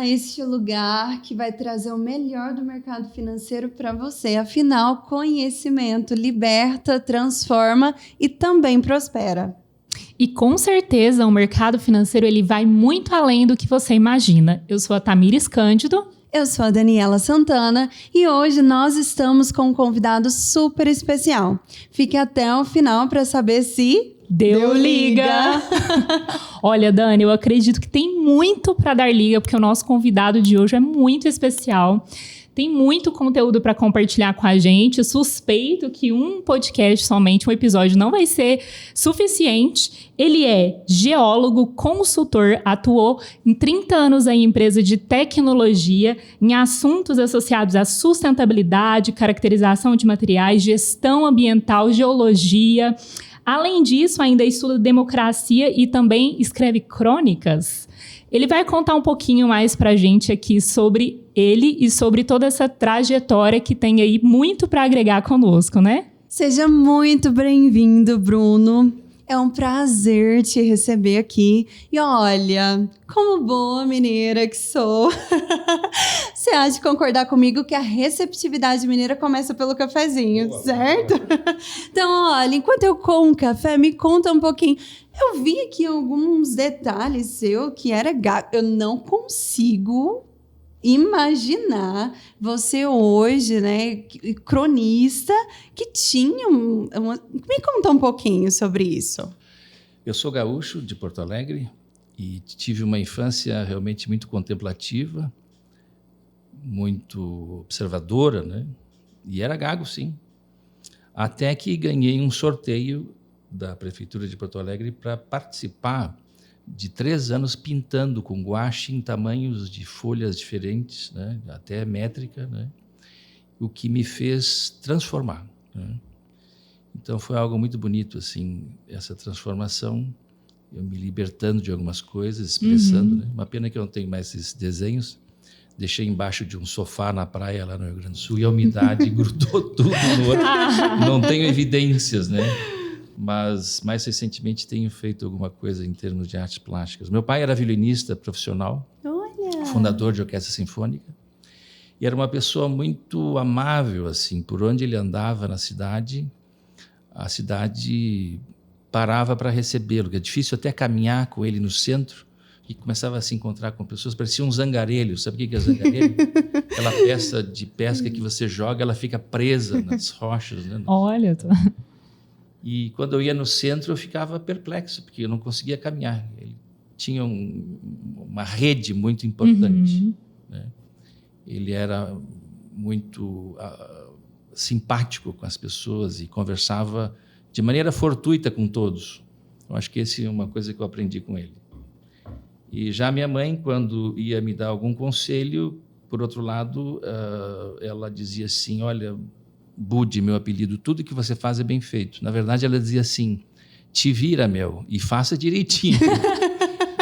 a este lugar que vai trazer o melhor do mercado financeiro para você. Afinal, conhecimento liberta, transforma e também prospera. E com certeza o mercado financeiro ele vai muito além do que você imagina. Eu sou a Tamires Cândido. Eu sou a Daniela Santana e hoje nós estamos com um convidado super especial. Fique até o final para saber se deu liga. Olha, Dani, eu acredito que tem muito para dar liga, porque o nosso convidado de hoje é muito especial. Tem muito conteúdo para compartilhar com a gente. Suspeito que um podcast somente, um episódio, não vai ser suficiente. Ele é geólogo, consultor, atuou em 30 anos em empresa de tecnologia, em assuntos associados à sustentabilidade, caracterização de materiais, gestão ambiental, geologia. Além disso, ainda estuda democracia e também escreve crônicas. Ele vai contar um pouquinho mais pra gente aqui sobre ele e sobre toda essa trajetória que tem aí muito para agregar conosco, né? Seja muito bem-vindo, Bruno. É um prazer te receber aqui. E olha, como boa mineira que sou, você há de concordar comigo que a receptividade mineira começa pelo cafezinho, boa, certo? Boa. Então, olha, enquanto eu como um café, me conta um pouquinho. Eu vi aqui alguns detalhes seu que era gago. Eu não consigo imaginar você hoje, né, cronista, que tinha Me conta um pouquinho sobre isso. Eu sou gaúcho de Porto Alegre e tive uma infância realmente muito contemplativa, muito observadora, né? E era gago, sim. Até que ganhei um sorteio da Prefeitura de Porto Alegre para participar de 3 anos pintando com guache em tamanhos de folhas diferentes, né? Até métrica, né? O que me fez transformar, né? Então foi algo muito bonito, assim, essa transformação, eu me libertando de algumas coisas, expressando, né? Uma pena que eu não tenho mais esses desenhos. Deixei embaixo de um sofá na praia lá no Rio Grande do Sul e a umidade grudou tudo no outro. Não tenho evidências, né? Mas mais recentemente tenho feito alguma coisa em termos de artes plásticas. Meu pai era violinista profissional, olha, fundador de orquestra sinfônica, e era uma pessoa muito amável, assim, por onde ele andava na cidade, a cidade parava para recebê-lo, que é difícil até caminhar com ele no centro, e começava a se encontrar com pessoas, parecia um zangarelho. Sabe o que é zangarelho? Aquela peça de pesca que você joga, ela fica presa nas rochas, né? Olha, E quando eu ia no centro, eu ficava perplexo, porque eu não conseguia caminhar. Ele tinha uma rede muito importante, né? Ele era muito simpático com as pessoas e conversava de maneira fortuita com todos. Eu acho que essa é uma coisa que eu aprendi com ele. E já minha mãe, quando ia me dar algum conselho, por outro lado, ela dizia assim, olha, Budi, meu apelido, tudo que você faz é bem feito. Na verdade, ela dizia assim, te vira, meu, e faça direitinho.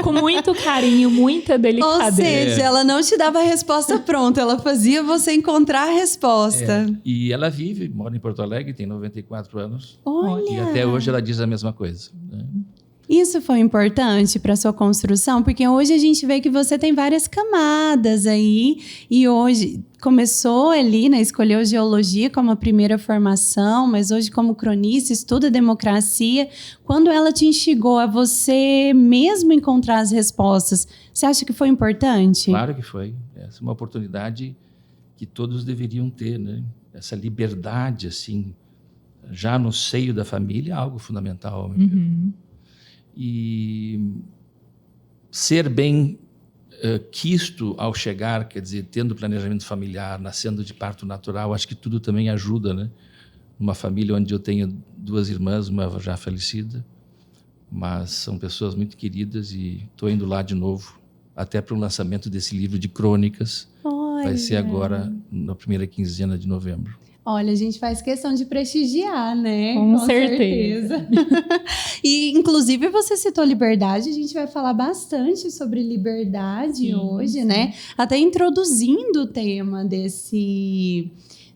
Com muito carinho, muita delicadeza. Ou seja, ela não te dava a resposta pronta, ela fazia você encontrar a resposta. E ela mora em Porto Alegre, tem 94 anos. Olha! E até hoje ela diz a mesma coisa, né? Isso foi importante para sua construção, porque hoje a gente vê que você tem várias camadas aí, e hoje começou ali, né, escolheu geologia como a primeira formação, mas hoje como cronista, estuda democracia. Quando ela te instigou a você mesmo encontrar as respostas, você acha que foi importante? Claro que foi. Essa é uma oportunidade que todos deveriam ter, né? Essa liberdade, assim, já no seio da família, é algo fundamental. E ser bem quisto ao chegar, quer dizer, tendo planejamento familiar, nascendo de parto natural, acho que tudo também ajuda, né? Uma família onde eu tenho 2 irmãs, uma já falecida, mas são pessoas muito queridas e estou indo lá de novo, até para o lançamento desse livro de crônicas. Olha. Vai ser agora, na primeira quinzena de novembro. Olha, a gente faz questão de prestigiar, né? Com certeza. E, inclusive, você citou liberdade. A gente vai falar bastante sobre liberdade hoje, né? Até introduzindo o tema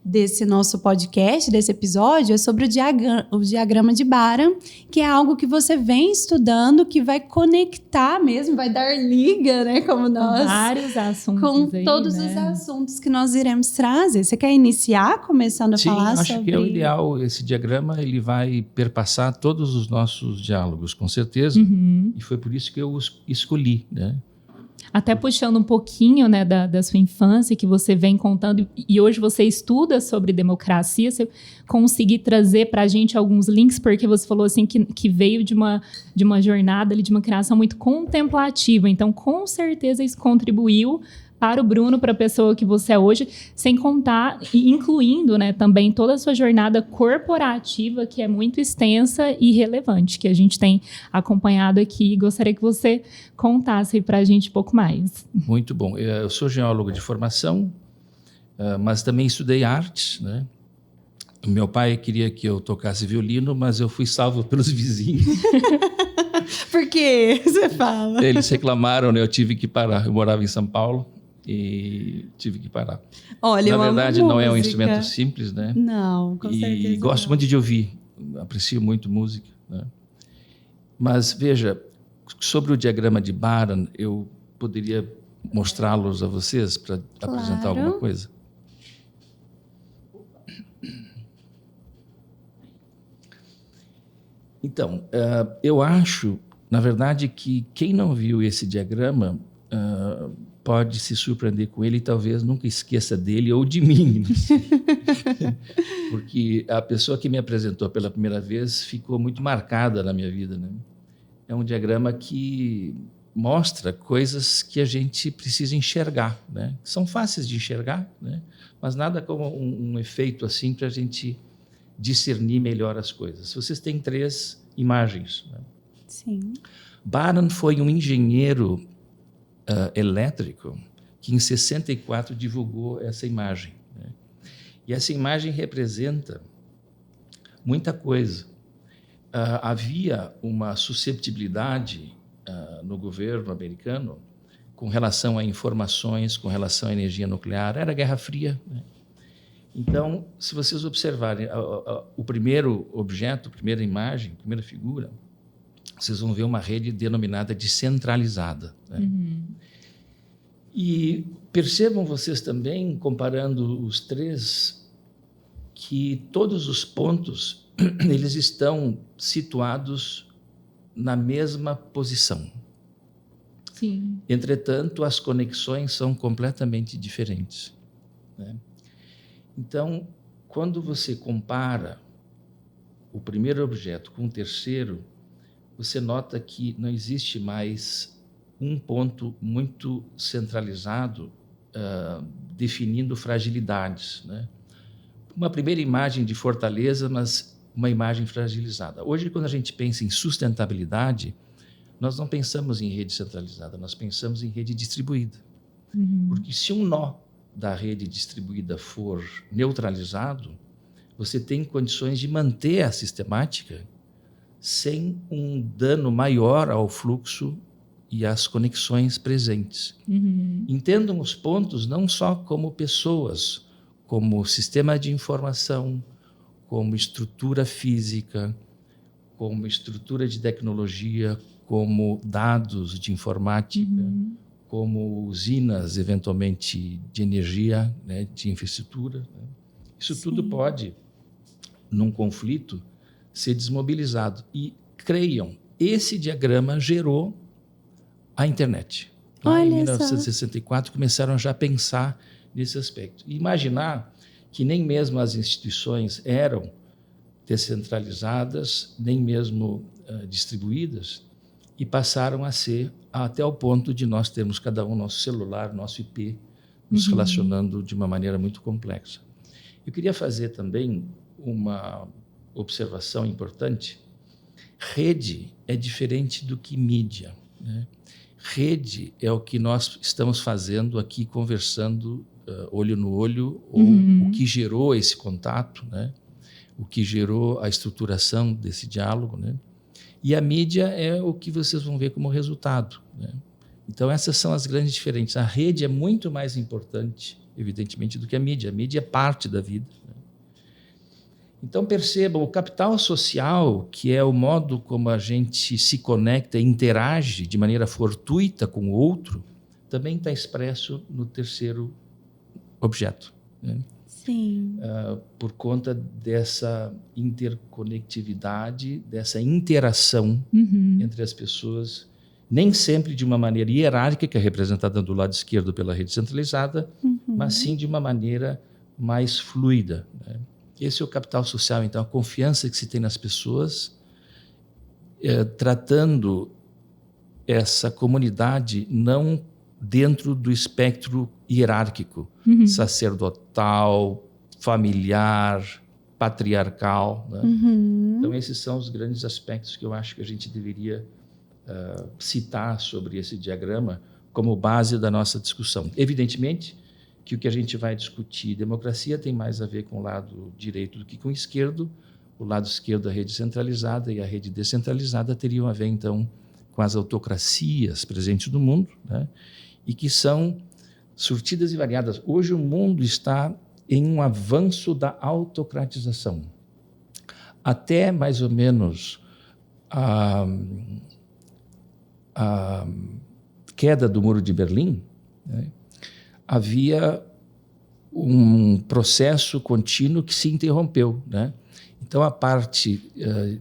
desse nosso podcast, desse episódio, é sobre o diagrama de Bara, que é algo que você vem estudando, que vai conectar mesmo, vai dar liga, né, como nós, vários assuntos com aí, todos né? os assuntos que nós iremos trazer. Você quer iniciar começando a Sim, falar acho sobre... que é o ideal. Esse diagrama ele vai perpassar todos os nossos diálogos, com certeza. E foi por isso que eu os escolhi, né? Até puxando um pouquinho, né, da sua infância, que você vem contando, e hoje você estuda sobre democracia, você conseguir trazer para a gente alguns links, porque você falou assim que veio de uma jornada, ali, de uma criação muito contemplativa. Então, com certeza, isso contribuiu para o Bruno, para a pessoa que você é hoje, sem contar e incluindo, né, também toda a sua jornada corporativa, que é muito extensa e relevante, que a gente tem acompanhado aqui. Gostaria que você contasse para a gente um pouco mais. Muito bom. Eu sou geólogo de formação, mas também estudei artes, né? Meu pai queria que eu tocasse violino, mas eu fui salvo pelos vizinhos. Por quê? Você fala. Eles reclamaram, né? Eu tive que parar. Eu morava em São Paulo e tive que parar. Olha, na verdade, não é um música. instrumento simples, né? Não, com certeza. E gosto muito de ouvir, aprecio muito música, né? Mas veja, sobre o diagrama de Bara, eu poderia mostrá-los a vocês para apresentar alguma coisa? Então, eu acho, na verdade, que quem não viu esse diagrama pode se surpreender com ele e talvez nunca esqueça dele ou de mim. Não sei. Porque a pessoa que me apresentou pela primeira vez ficou muito marcada na minha vida, né? É um diagrama que mostra coisas que a gente precisa enxergar, né? São fáceis de enxergar, né? Mas nada como um efeito assim para a gente discernir melhor as coisas. Vocês têm 3 imagens, né? Sim. Bara foi um engenheiro elétrico que em 64 divulgou essa imagem, né? E essa imagem representa muita coisa. Havia uma susceptibilidade no governo americano com relação a informações, com relação à energia nuclear. Era a Guerra Fria, né? Então, se vocês observarem o primeiro objeto, a primeira imagem, a primeira figura, vocês vão ver uma rede denominada descentralizada, né? E percebam vocês também, comparando os 3, que todos os pontos eles estão situados na mesma posição. Sim. Entretanto, as conexões são completamente diferentes, né? Então, quando você compara o primeiro objeto com o terceiro, você nota que não existe mais um ponto muito centralizado definindo fragilidades, né? Uma primeira imagem de fortaleza, mas uma imagem fragilizada. Hoje, quando a gente pensa em sustentabilidade, nós não pensamos em rede centralizada, nós pensamos em rede distribuída. Porque se um nó da rede distribuída for neutralizado, você tem condições de manter a sistemática sem um dano maior ao fluxo e às conexões presentes. Entendam os pontos não só como pessoas, como sistema de informação, como estrutura física, como estrutura de tecnologia, como dados de informática, como usinas, eventualmente, de energia, né, de infraestrutura, né? Isso tudo pode, num conflito, ser desmobilizado. E, creiam, esse diagrama gerou a internet. Lá em 1964, começaram já a pensar nesse aspecto. E imaginar que nem mesmo as instituições eram descentralizadas, nem mesmo distribuídas, e passaram a ser até o ponto de nós termos cada um nosso celular, nosso IP, nos relacionando de uma maneira muito complexa. Eu queria fazer também uma observação importante. Rede é diferente do que mídia, né? Rede é o que nós estamos fazendo aqui, conversando olho no olho, ou o que gerou esse contato, né? O que gerou a estruturação desse diálogo, né? E a mídia é o que vocês vão ver como resultado, né? Então, essas são as grandes diferenças. A rede é muito mais importante evidentemente, do que a mídia. A mídia é parte da vida. Então, percebam, o capital social, que é o modo como a gente se conecta e interage de maneira fortuita com o outro, também está expresso no terceiro objeto. Né? Sim. Por conta dessa interconectividade, dessa interação entre as pessoas, nem sempre de uma maneira hierárquica, que é representada do lado esquerdo pela rede centralizada, mas sim de uma maneira mais fluida. Né? Esse é o capital social, então, a confiança que se tem nas pessoas, tratando essa comunidade não dentro do espectro hierárquico, sacerdotal, familiar, patriarcal. Né? Então, esses são os grandes aspectos que eu acho que a gente deveria citar sobre esse diagrama como base da nossa discussão. Evidentemente que o que a gente vai discutir, democracia, tem mais a ver com o lado direito do que com o esquerdo. O lado esquerdo, a rede centralizada, e a rede descentralizada teriam a ver, então, com as autocracias presentes no mundo, né? E que são surtidas e variadas. Hoje o mundo está em um avanço da autocratização. Até mais ou menos a queda do Muro de Berlim, né, havia um processo contínuo que se interrompeu. Né? Então, a parte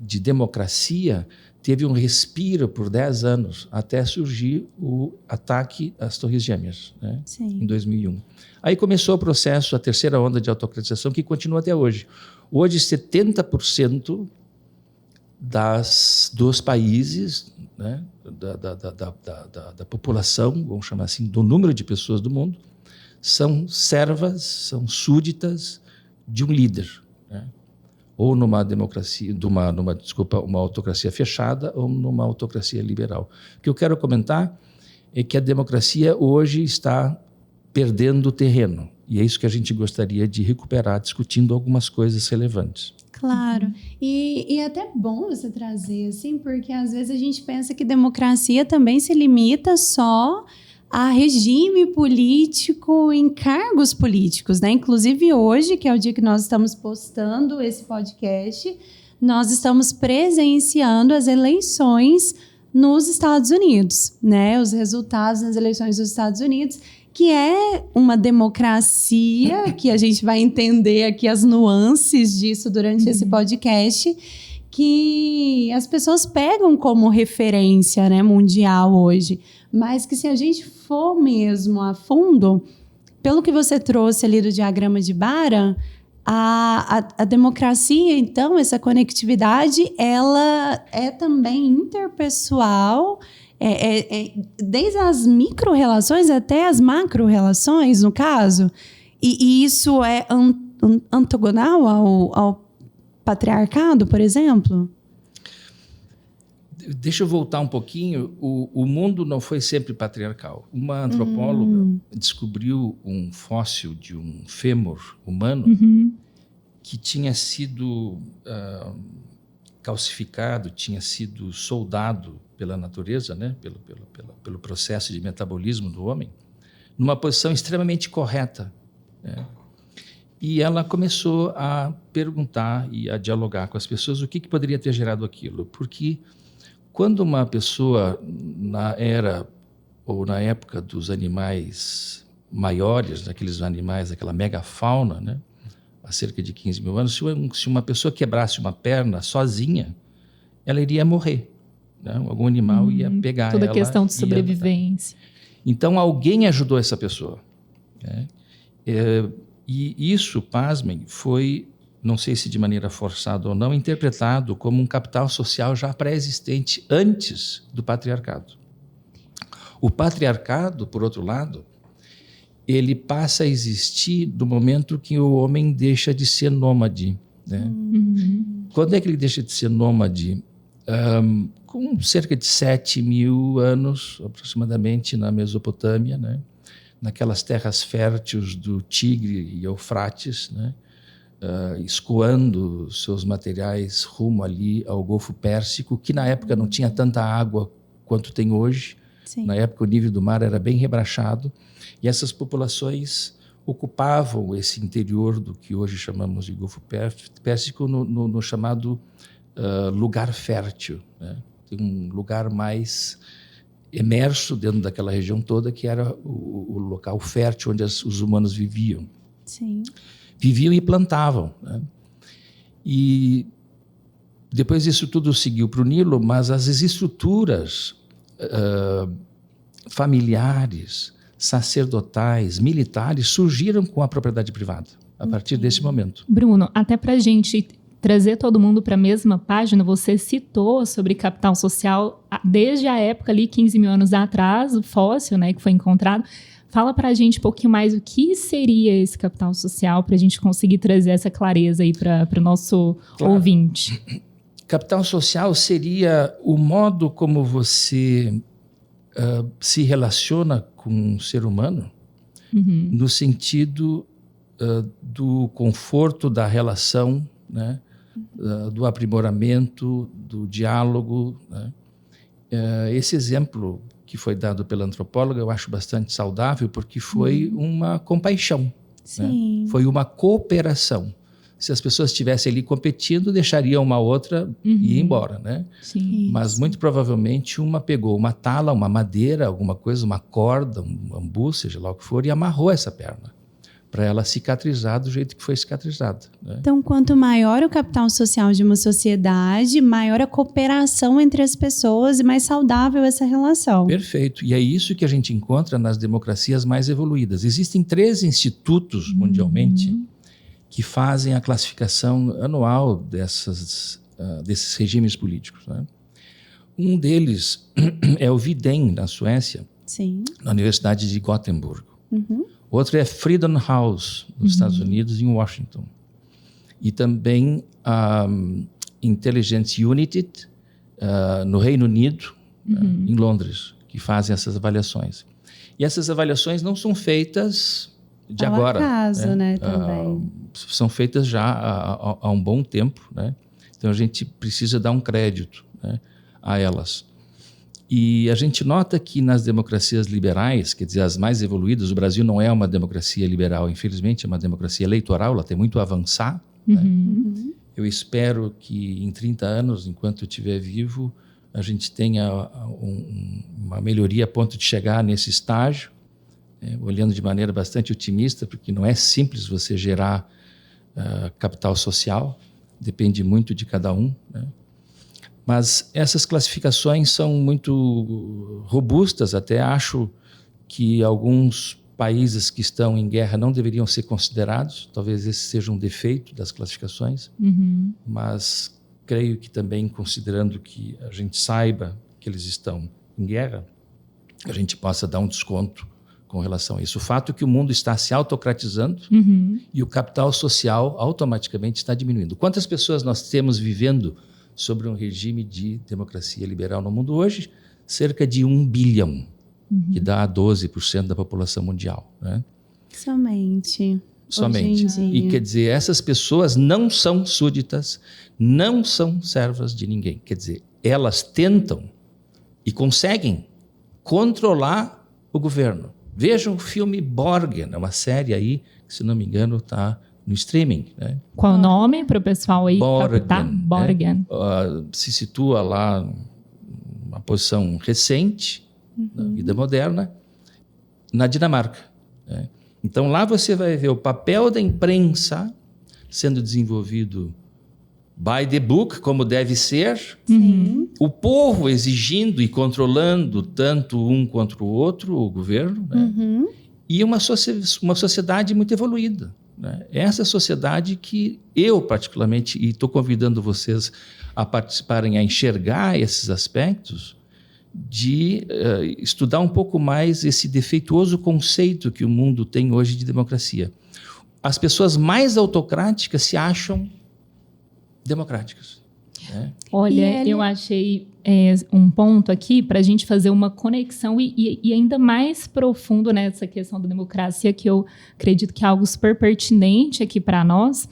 de democracia teve um respiro por 10 anos, até surgir o ataque às Torres Gêmeas, né? Em 2001. Aí começou o processo, a terceira onda de autocratização, que continua até hoje. Hoje, 70% dos países, né, da população, vamos chamar assim, do número de pessoas do mundo, são servas, são súditas de um líder, né? Ou numa democracia, uma autocracia fechada ou numa autocracia liberal. O que eu quero comentar é que a democracia hoje está perdendo terreno, e é isso que a gente gostaria de recuperar, discutindo algumas coisas relevantes. Claro. E é até bom você trazer, assim, porque às vezes a gente pensa que democracia também se limita só a regime político em cargos políticos, né? Inclusive hoje, que é o dia que nós estamos postando esse podcast, nós estamos presenciando as eleições nos Estados Unidos, né? Os resultados das eleições dos Estados Unidos, que é uma democracia, que a gente vai entender aqui as nuances disso durante esse podcast, que as pessoas pegam como referência, né, mundial hoje, mas que se a gente for mesmo a fundo, pelo que você trouxe ali do diagrama de Bara, a democracia, então, essa conectividade, ela é também interpessoal, desde as micro-relações até as macro-relações, no caso, e isso é antagonal ao patriarcado, por exemplo? Deixa eu voltar um pouquinho. O mundo não foi sempre patriarcal. Uma antropóloga descobriu um fóssil de um fêmur humano que tinha sido calcificado, tinha sido soldado pela natureza, né? pelo processo de metabolismo do homem, numa posição extremamente correta. Né? E ela começou a perguntar e a dialogar com as pessoas o que poderia ter gerado aquilo. Porque quando uma pessoa, na era ou na época dos animais maiores, daqueles animais, daquela megafauna, né, há cerca de 15 mil anos, se uma pessoa quebrasse uma perna sozinha, ela iria morrer. Né? Algum animal ia pegar toda ela. Toda questão de sobrevivência. Então, alguém ajudou essa pessoa. Né? E isso, pasmem, foi, não sei se de maneira forçada ou não, interpretado como um capital social já pré-existente antes do patriarcado. O patriarcado, por outro lado, ele passa a existir no momento que o homem deixa de ser nômade. Né? Quando é que ele deixa de ser nômade? Com cerca de 7 mil anos, aproximadamente, na Mesopotâmia, né? Naquelas terras férteis do Tigre e Eufrates, né? Escoando seus materiais rumo ali ao Golfo Pérsico, que na época não tinha tanta água quanto tem hoje. Sim. Na época o nível do mar era bem rebaixado, e essas populações ocupavam esse interior do que hoje chamamos de Golfo Pérsico no chamado lugar fértil, né? Tem um lugar mais emerso dentro daquela região toda, que era o local fértil onde os humanos viviam. Sim. Viviam e plantavam, né? E depois isso tudo seguiu para o Nilo, mas as estruturas familiares, sacerdotais, militares surgiram com a propriedade privada a partir desse momento. Bruno, até para a gente trazer todo mundo para a mesma página, você citou sobre capital social desde a época ali, 15 mil anos atrás, o fóssil, né, que foi encontrado. Fala para a gente um pouquinho mais o que seria esse capital social, para a gente conseguir trazer essa clareza aí para o nosso ouvinte. Capital social seria o modo como você se relaciona com um ser humano, no sentido do conforto da relação, né? Do aprimoramento, do diálogo, né? Esse exemplo que foi dado pela antropóloga eu acho bastante saudável, porque foi uma compaixão, né? Foi uma cooperação. Se as pessoas estivessem ali competindo, deixariam uma outra e ir embora, né? Sim. Mas muito provavelmente uma pegou uma tala, uma madeira, alguma coisa, uma corda, um bambu, seja lá o que for, e amarrou essa perna para ela cicatrizar do jeito que foi cicatrizada, né? Então, quanto maior o capital social de uma sociedade, maior a cooperação entre as pessoas e mais saudável essa relação. Perfeito. E é isso que a gente encontra nas democracias mais evoluídas. Existem 3 institutos mundialmente que fazem a classificação anual desses regimes políticos, né? Um deles é o Videm, na Suécia, Sim. na Universidade de Gotemburgo. Outro é Freedom House, nos Estados Unidos, em Washington. E também a Intelligence Unit, no Reino Unido, em Londres, que fazem essas avaliações. E essas avaliações não são feitas de Ao agora. acaso, né, também. São feitas já há um bom tempo, né? Então a gente precisa dar um crédito, né, a elas. E a gente nota que nas democracias liberais, quer dizer, as mais evoluídas, o Brasil não é uma democracia liberal, infelizmente, é uma democracia eleitoral, ela tem muito a avançar, né? Eu espero que em 30 anos, enquanto eu estiver vivo, a gente tenha uma melhoria a ponto de chegar nesse estágio, olhando de maneira bastante otimista, porque não é simples você gerar capital social, depende muito de cada um, né? Mas essas classificações são muito robustas, até acho que alguns países que estão em guerra não deveriam ser considerados, talvez esse seja um defeito das classificações, mas creio que também, considerando que a gente saiba que eles estão em guerra, a gente possa dar um desconto com relação a isso. O fato é que o mundo está se autocratizando e o capital social automaticamente está diminuindo. Quantas pessoas nós temos vivendo sobre um regime de democracia liberal no mundo hoje? Cerca de 1 bilhão, que dá 12% da população mundial, né? Somente. E quer dizer, essas pessoas não são súditas, não são servas de ninguém. Quer dizer, elas tentam e conseguem controlar o governo. Vejam o filme Borgen, é uma série aí, que, se não me engano, está no streaming, né? Qual o nome para o pessoal aí Borgen, captar? Borgen. Se situa lá numa posição recente da vida moderna, na Dinamarca, né? Então lá você vai ver o papel da imprensa sendo desenvolvido by the book, como deve ser, o povo exigindo e controlando tanto um quanto o outro, o governo, né? E uma sociedade muito evoluída, né? Essa sociedade que eu, particularmente, e estou convidando vocês a participarem, a enxergar esses aspectos, de estudar um pouco mais esse defeituoso conceito que o mundo tem hoje de democracia. As pessoas mais autocráticas se acham democráticas, né? Olha, eu achei um ponto aqui para a gente fazer uma conexão e ainda mais profundo nessa questão da democracia, que eu acredito que é algo super pertinente aqui para nós.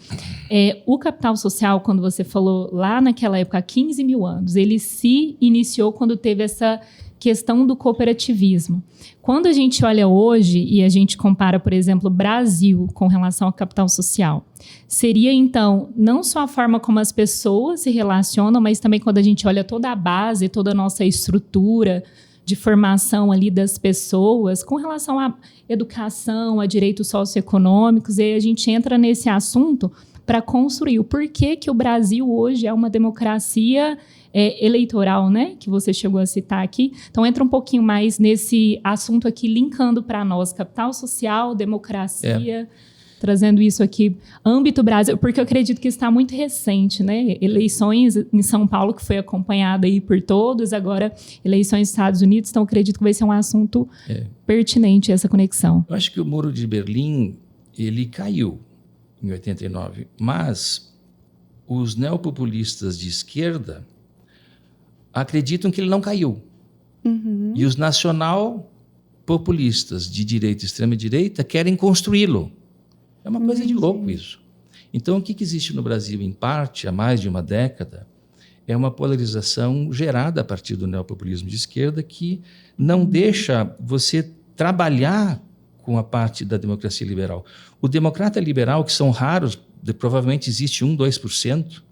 O capital social, quando você falou lá naquela época, há 15 mil anos, ele se iniciou quando teve essa questão do cooperativismo. Quando a gente olha hoje e a gente compara, por exemplo, o Brasil com relação ao capital social, seria, então, não só a forma como as pessoas se relacionam, mas também quando a gente olha toda a base, toda a nossa estrutura de formação ali das pessoas, com relação à educação, a direitos socioeconômicos, e aí a gente entra nesse assunto para construir o porquê que o Brasil hoje é uma democracia eleitoral, né? Que você chegou a citar aqui. Então, entra um pouquinho mais nesse assunto aqui, linkando para nós capital social, democracia, trazendo isso aqui, âmbito Brasil, porque eu acredito que está muito recente, né? Eleições em São Paulo, que foi acompanhada aí por todos, agora eleições nos Estados Unidos, então acredito que vai ser um assunto pertinente essa conexão. Eu acho que o Muro de Berlim, ele caiu em 89, mas os neopopulistas de esquerda acreditam que ele não caiu. Uhum. E os nacional-populistas de direita e extrema-direita querem construí-lo. É uma coisa de louco isso. Então, o que existe no Brasil, em parte, há mais de uma década, é uma polarização gerada a partir do neopopulismo de esquerda que não deixa você trabalhar com a parte da democracia liberal. O democrata liberal, que são raros, provavelmente existe 1-2%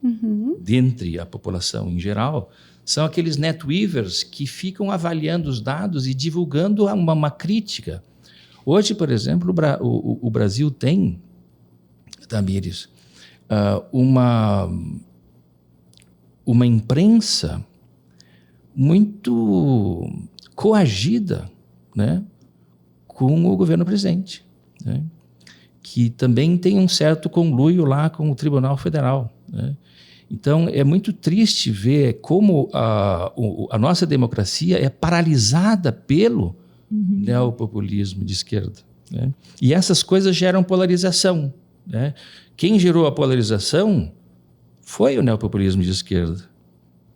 dentre a população em geral, são aqueles netweavers que ficam avaliando os dados e divulgando uma crítica. Hoje, por exemplo, o Brasil tem, Tamires, uma imprensa muito coagida, né, com o governo presente, né, que também tem um certo conluio lá com o Tribunal Federal, né. Então, é muito triste ver como a nossa democracia é paralisada pelo neopopulismo de esquerda, né? E essas coisas geram polarização, né? Quem gerou a polarização foi o neopopulismo de esquerda,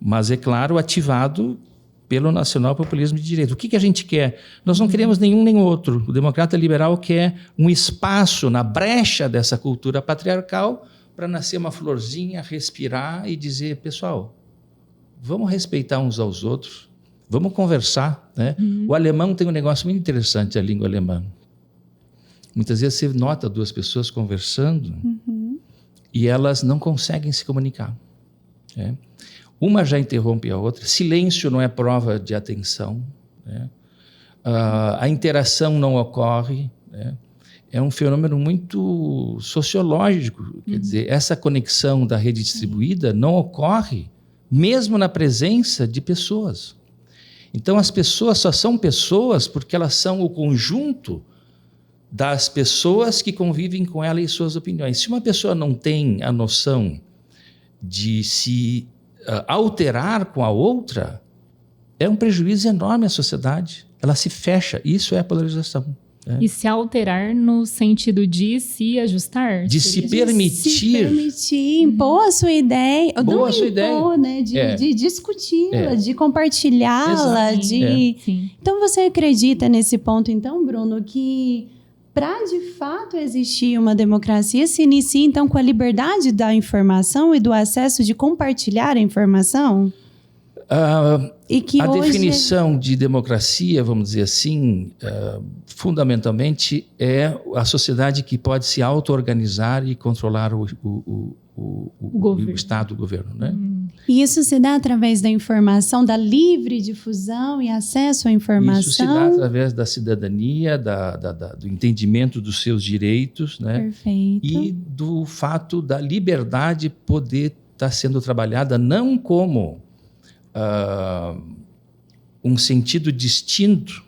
mas, é claro, ativado pelo nacional-populismo de direita. O que a gente quer? Nós não queremos nenhum nem outro. O democrata liberal quer um espaço na brecha dessa cultura patriarcal para nascer uma florzinha, respirar e dizer, pessoal, vamos respeitar uns aos outros, vamos conversar, né? O alemão tem um negócio muito interessante, a língua alemã. Muitas vezes você nota duas pessoas conversando e elas não conseguem se comunicar, né? Uma já interrompe a outra, silêncio não é prova de atenção, né? A interação não ocorre, né? É um fenômeno muito sociológico, quer dizer, essa conexão da rede distribuída não ocorre mesmo na presença de pessoas. Então, as pessoas só são pessoas porque elas são o conjunto das pessoas que convivem com ela e suas opiniões. Se uma pessoa não tem a noção de se alterar com a outra, é um prejuízo enorme à sociedade. Ela se fecha. Isso é a polarização. E se alterar no sentido de se ajustar? De se permitir. Se permitir, impor a sua ideia. Impor a sua ideia. Né? De discuti-la, de compartilhá-la. Então, você acredita nesse ponto, então, Bruno, que para de fato existir uma democracia se inicia, então, com a liberdade da informação e do acesso de compartilhar a informação? E que a hoje definição de democracia, vamos dizer assim, fundamentalmente é a sociedade que pode se auto-organizar e controlar o Estado, o governo, né? E isso se dá através da informação, da livre difusão e acesso à informação? Isso se dá através da cidadania, do entendimento dos seus direitos, né? Perfeito. E do fato da liberdade poder estar sendo trabalhada não como um sentido distinto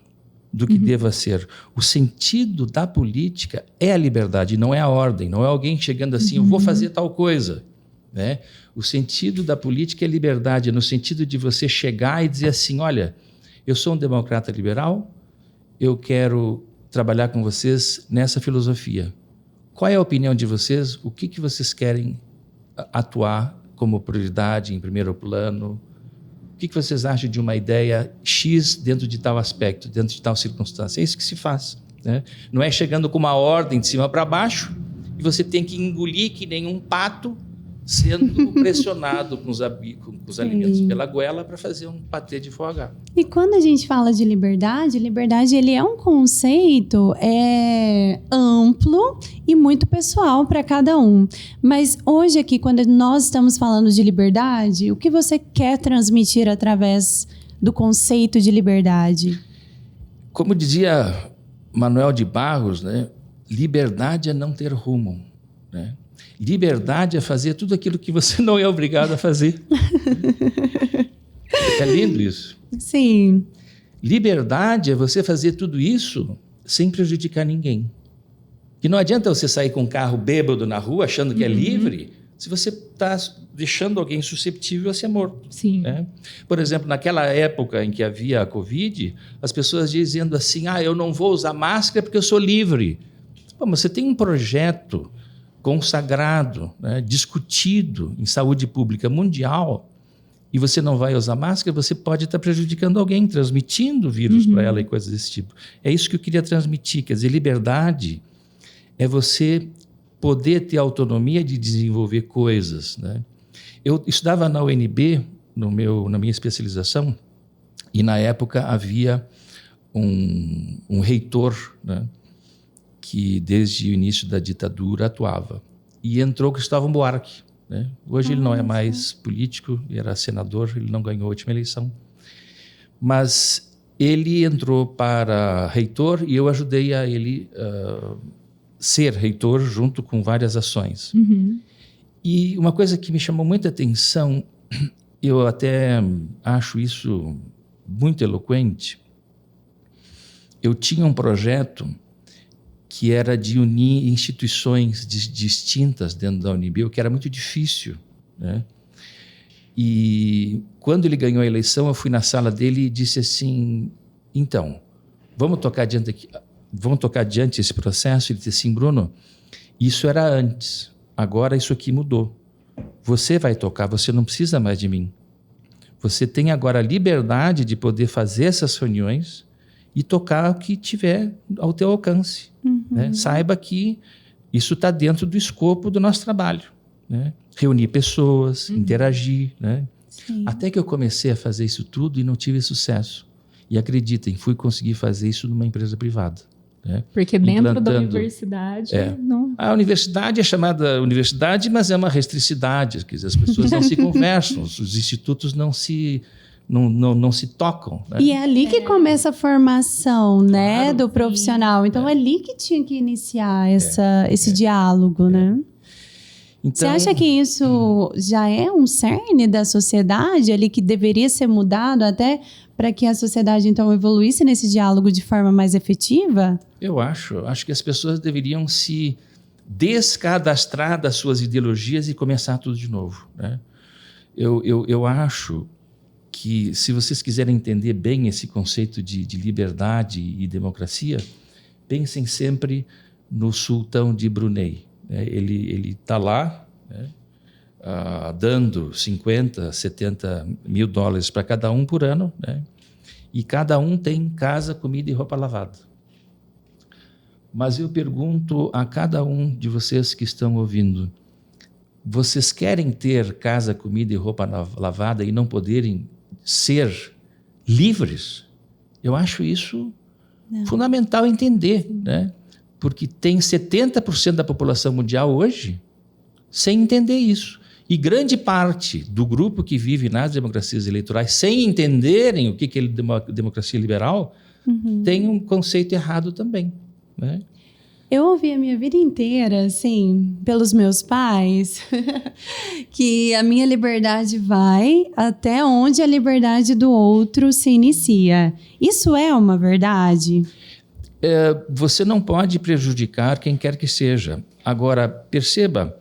do que deva ser. O sentido da política é a liberdade, não é a ordem, não é alguém chegando assim, eu vou fazer tal coisa, né? O sentido da política é liberdade, no sentido de você chegar e dizer assim, olha, eu sou um democrata liberal, eu quero trabalhar com vocês nessa filosofia. Qual é a opinião de vocês? O que vocês querem atuar como prioridade, em primeiro plano? O que vocês acham de uma ideia X dentro de tal aspecto, dentro de tal circunstância? É isso que se faz, né? Não é chegando com uma ordem de cima para baixo e você tem que engolir que nem um pato sendo pressionado com os alimentos pela goela para fazer um patê de foie gras. E quando a gente fala de liberdade ele é um conceito amplo e muito pessoal para cada um. Mas hoje aqui, quando nós estamos falando de liberdade, o que você quer transmitir através do conceito de liberdade? Como dizia Manuel de Barros, né? Liberdade é não ter rumo, né? Liberdade é fazer tudo aquilo que você não é obrigado a fazer. É lindo isso. Sim. Liberdade é você fazer tudo isso sem prejudicar ninguém. Que não adianta você sair com um carro bêbado na rua achando que é livre, se você está deixando alguém susceptível a ser morto. Sim. Né? Por exemplo, naquela época em que havia a Covid, as pessoas dizendo assim, eu não vou usar máscara porque eu sou livre. Pô, mas você tem um projeto consagrado, né, discutido em saúde pública mundial, e você não vai usar máscara, você pode estar prejudicando alguém, transmitindo vírus para ela e coisas desse tipo. É isso que eu queria transmitir. Quer dizer, liberdade é você poder ter autonomia de desenvolver coisas. Né? Eu estudava na UNB, na minha especialização, e na época havia um reitor, né, que desde o início da ditadura atuava. E entrou Cristóvão Buarque. Né? Hoje ele não é mais político, era senador, ele não ganhou a última eleição. Mas ele entrou para reitor e eu ajudei a ele ser reitor junto com várias ações. E uma coisa que me chamou muita atenção, eu até acho isso muito eloquente, eu tinha um projeto que era de unir instituições distintas dentro da UNB, o que era muito difícil. Né? E quando ele ganhou a eleição, eu fui na sala dele e disse assim, então, vamos tocar adiante esse processo? Ele disse assim, Bruno, isso era antes, agora isso aqui mudou. Você vai tocar, você não precisa mais de mim. Você tem agora a liberdade de poder fazer essas reuniões e tocar o que tiver ao teu alcance. Né? Saiba que isso está dentro do escopo do nosso trabalho. Né? Reunir pessoas, interagir. Né? Até que eu comecei a fazer isso tudo e não tive sucesso. E acreditem, fui conseguir fazer isso numa empresa privada. Né? Porque dentro da universidade... Não... A universidade é chamada universidade, mas é uma restricidade. Quer dizer, as pessoas não se conversam, os institutos não se tocam. Né? E é ali que começa a formação, né, do profissional. Então, é ali que tinha que iniciar esse diálogo, né? Então, você acha que isso já é um cerne da sociedade, ali que deveria ser mudado até para que a sociedade, então, evoluísse nesse diálogo de forma mais efetiva? Eu acho que as pessoas deveriam se descadastrar das suas ideologias e começar tudo de novo. Né? Eu acho que, se vocês quiserem entender bem esse conceito de liberdade e democracia, pensem sempre no sultão de Brunei. Ele está lá, né, dando 50, 70 mil dólares para cada um por ano, né, e cada um tem casa, comida e roupa lavada. Mas eu pergunto a cada um de vocês que estão ouvindo, vocês querem ter casa, comida e roupa lavada e não poderem ser livres? Eu acho isso fundamental entender, né? Porque tem 70% da população mundial hoje sem entender isso. E grande parte do grupo que vive nas democracias eleitorais, sem entenderem o que é democracia liberal, tem um conceito errado também. Né? Eu ouvi a minha vida inteira, assim, pelos meus pais, que a minha liberdade vai até onde a liberdade do outro se inicia. Isso é uma verdade? Você não pode prejudicar quem quer que seja. Agora, perceba,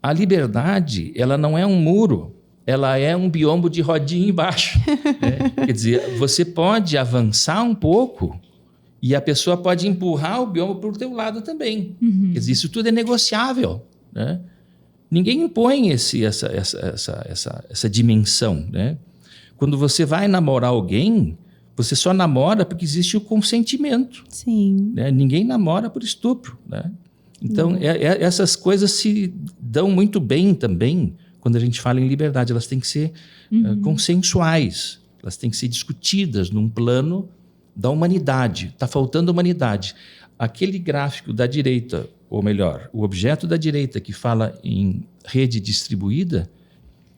a liberdade, ela não é um muro, ela é um biombo de rodinha embaixo. Né? Quer dizer, você pode avançar um pouco e a pessoa pode empurrar o biombo para o teu lado também. Quer dizer, isso tudo é negociável. Né? Ninguém impõe essa dimensão. Né? Quando você vai namorar alguém, você só namora porque existe o consentimento. Sim. Né? Ninguém namora por estupro. Né? Então, essas coisas se dão muito bem também quando a gente fala em liberdade. Elas têm que ser consensuais, elas têm que ser discutidas num plano da humanidade. Está faltando humanidade. Aquele gráfico da direita, ou melhor, o objeto da direita que fala em rede distribuída,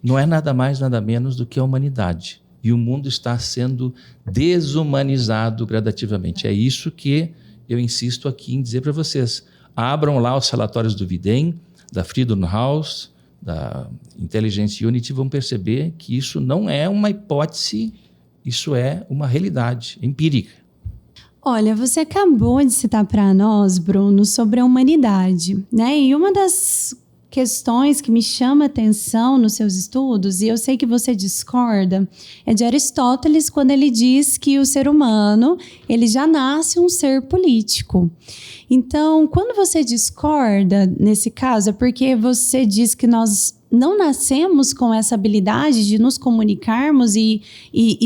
não é nada mais, nada menos do que a humanidade. E o mundo está sendo desumanizado gradativamente. É isso que eu insisto aqui em dizer para vocês. Abram lá os relatórios do Videm, da Freedom House, da Intelligence Unity, vão perceber que isso não é uma hipótese, isso é uma realidade empírica. Olha, você acabou de citar para nós, Bruno, sobre a humanidade, né? E uma das questões que me chama a atenção nos seus estudos, e eu sei que você discorda, é de Aristóteles, quando ele diz que o ser humano, ele já nasce um ser político. Então, quando você discorda nesse caso, é porque você diz que nós não nascemos com essa habilidade de nos comunicarmos e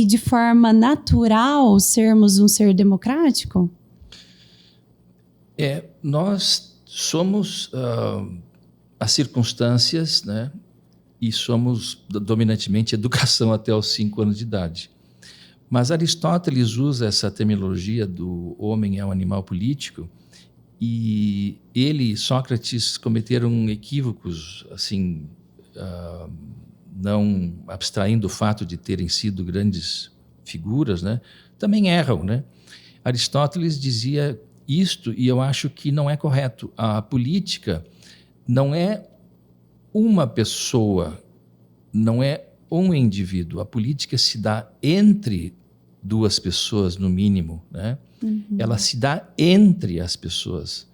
de forma natural sermos um ser democrático? Nós somos as circunstâncias, né? E somos dominantemente educação até os 5 anos de idade. Mas Aristóteles usa essa terminologia do homem é um animal político, e ele e Sócrates cometeram equívocos, assim, não abstraindo o fato de terem sido grandes figuras, né? Também erram, né? Aristóteles dizia isto, e eu acho que não é correto. A política não é uma pessoa, não é um indivíduo. A política se dá entre 2 pessoas, no mínimo, né? Ela se dá entre as pessoas.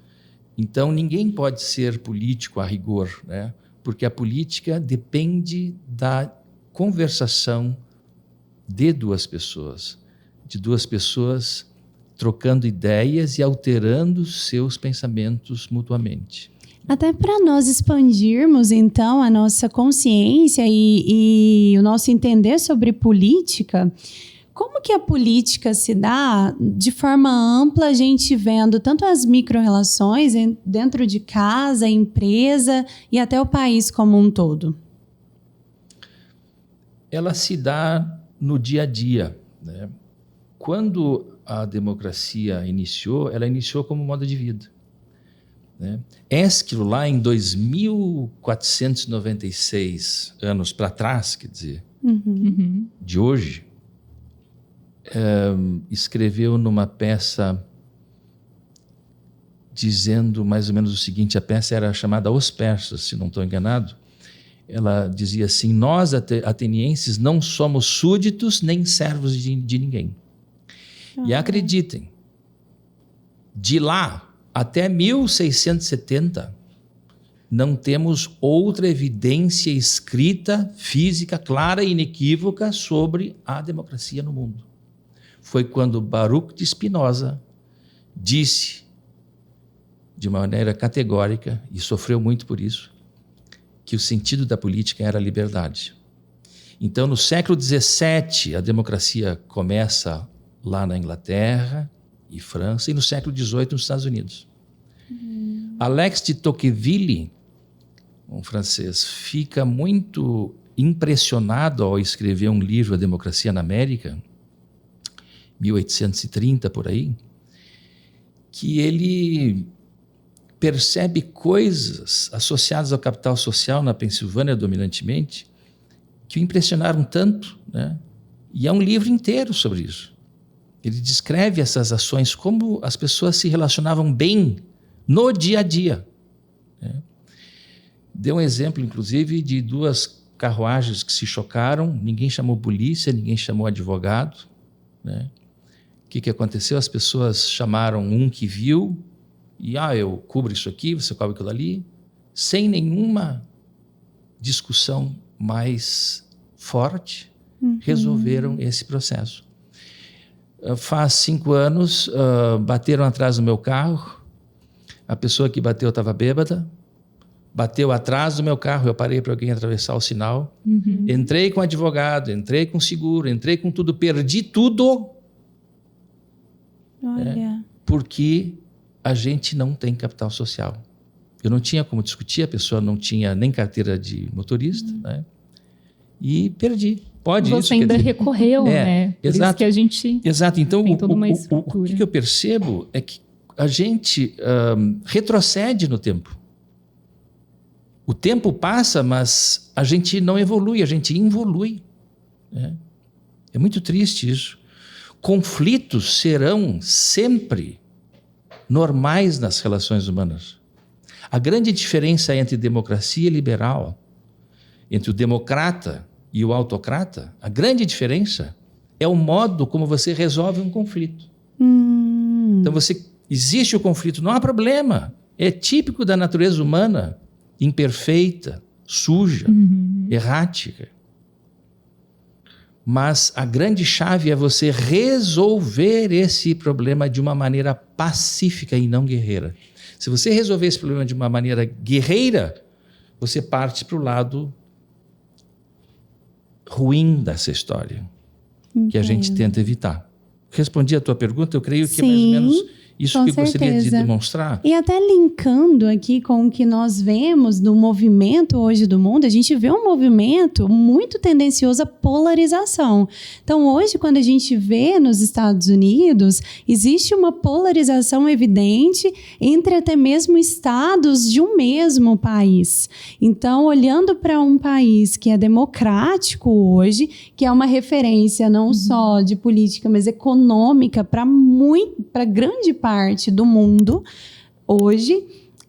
Então, ninguém pode ser político a rigor, né? Porque a política depende da conversação de 2 pessoas, de 2 pessoas trocando ideias e alterando seus pensamentos mutuamente. Até para nós expandirmos, então, a nossa consciência e o nosso entender sobre política, como que a política se dá de forma ampla, a gente vendo tanto as micro-relações dentro de casa, empresa e até o país como um todo? Ela se dá no dia a dia, né? Quando a democracia iniciou, ela iniciou como modo de vida, né? Ésquilo, lá em 2496 anos para trás, quer dizer, de hoje, escreveu numa peça dizendo mais ou menos o seguinte. A peça era chamada Os Persas, se não estou enganado. Ela dizia assim: nós atenienses não somos súditos nem servos de ninguém. E acreditem, de lá até 1670 não temos outra evidência escrita, física, clara e inequívoca sobre a democracia no mundo. Foi quando Baruch de Spinoza disse, de uma maneira categórica, e sofreu muito por isso, que o sentido da política era a liberdade. Então, no século XVII, a democracia começa lá na Inglaterra e França, e no século XVIII, nos Estados Unidos. Alex de Tocqueville, um francês, fica muito impressionado ao escrever um livro, A Democracia na América, 1830, por aí, que ele percebe coisas associadas ao capital social na Pensilvânia, dominantemente, que o impressionaram tanto, né? E é um livro inteiro sobre isso. Ele descreve essas ações, como as pessoas se relacionavam bem no dia a dia, né? Deu um exemplo, inclusive, de 2 carruagens que se chocaram, ninguém chamou polícia, ninguém chamou advogado, né? O que aconteceu? As pessoas chamaram um que viu e, eu cubro isso aqui, você cobre aquilo ali, sem nenhuma discussão mais forte, resolveram esse processo. Faz 5 anos, bateram atrás do meu carro, a pessoa que bateu estava bêbada, bateu atrás do meu carro, eu parei para alguém atravessar o sinal, entrei com advogado, entrei com seguro, entrei com tudo, perdi tudo. Olha. Porque a gente não tem capital social. Eu não tinha como discutir, a pessoa não tinha nem carteira de motorista, né? E perdi. Pode Você isso, ainda quer dizer, recorreu, né? Por exato. isso que a gente Exato. Então, tem toda uma o estrutura. que eu percebo é que a gente retrocede no tempo. O tempo passa, mas a gente não evolui, a gente involui. Né? É muito triste isso. Conflitos serão sempre normais nas relações humanas. A grande diferença entre democracia liberal, entre o democrata e o autocrata, a grande diferença é o modo como você resolve um conflito. Então, existe o conflito, não há problema. É típico da natureza humana, imperfeita, suja, errática. Mas a grande chave é você resolver esse problema de uma maneira pacífica e não guerreira. Se você resolver esse problema de uma maneira guerreira, você parte para o lado ruim dessa história, que a gente tenta evitar. Respondi a tua pergunta, eu creio que é mais ou menos isso que eu gostaria de demonstrar. E até linkando aqui com o que nós vemos no movimento hoje do mundo, a gente vê um movimento muito tendencioso à polarização. Então, hoje, quando a gente vê nos Estados Unidos, existe uma polarização evidente entre até mesmo estados de um mesmo país. Então, olhando para um país que é democrático hoje, que é uma referência não só de política, mas econômica para grande parte do mundo hoje,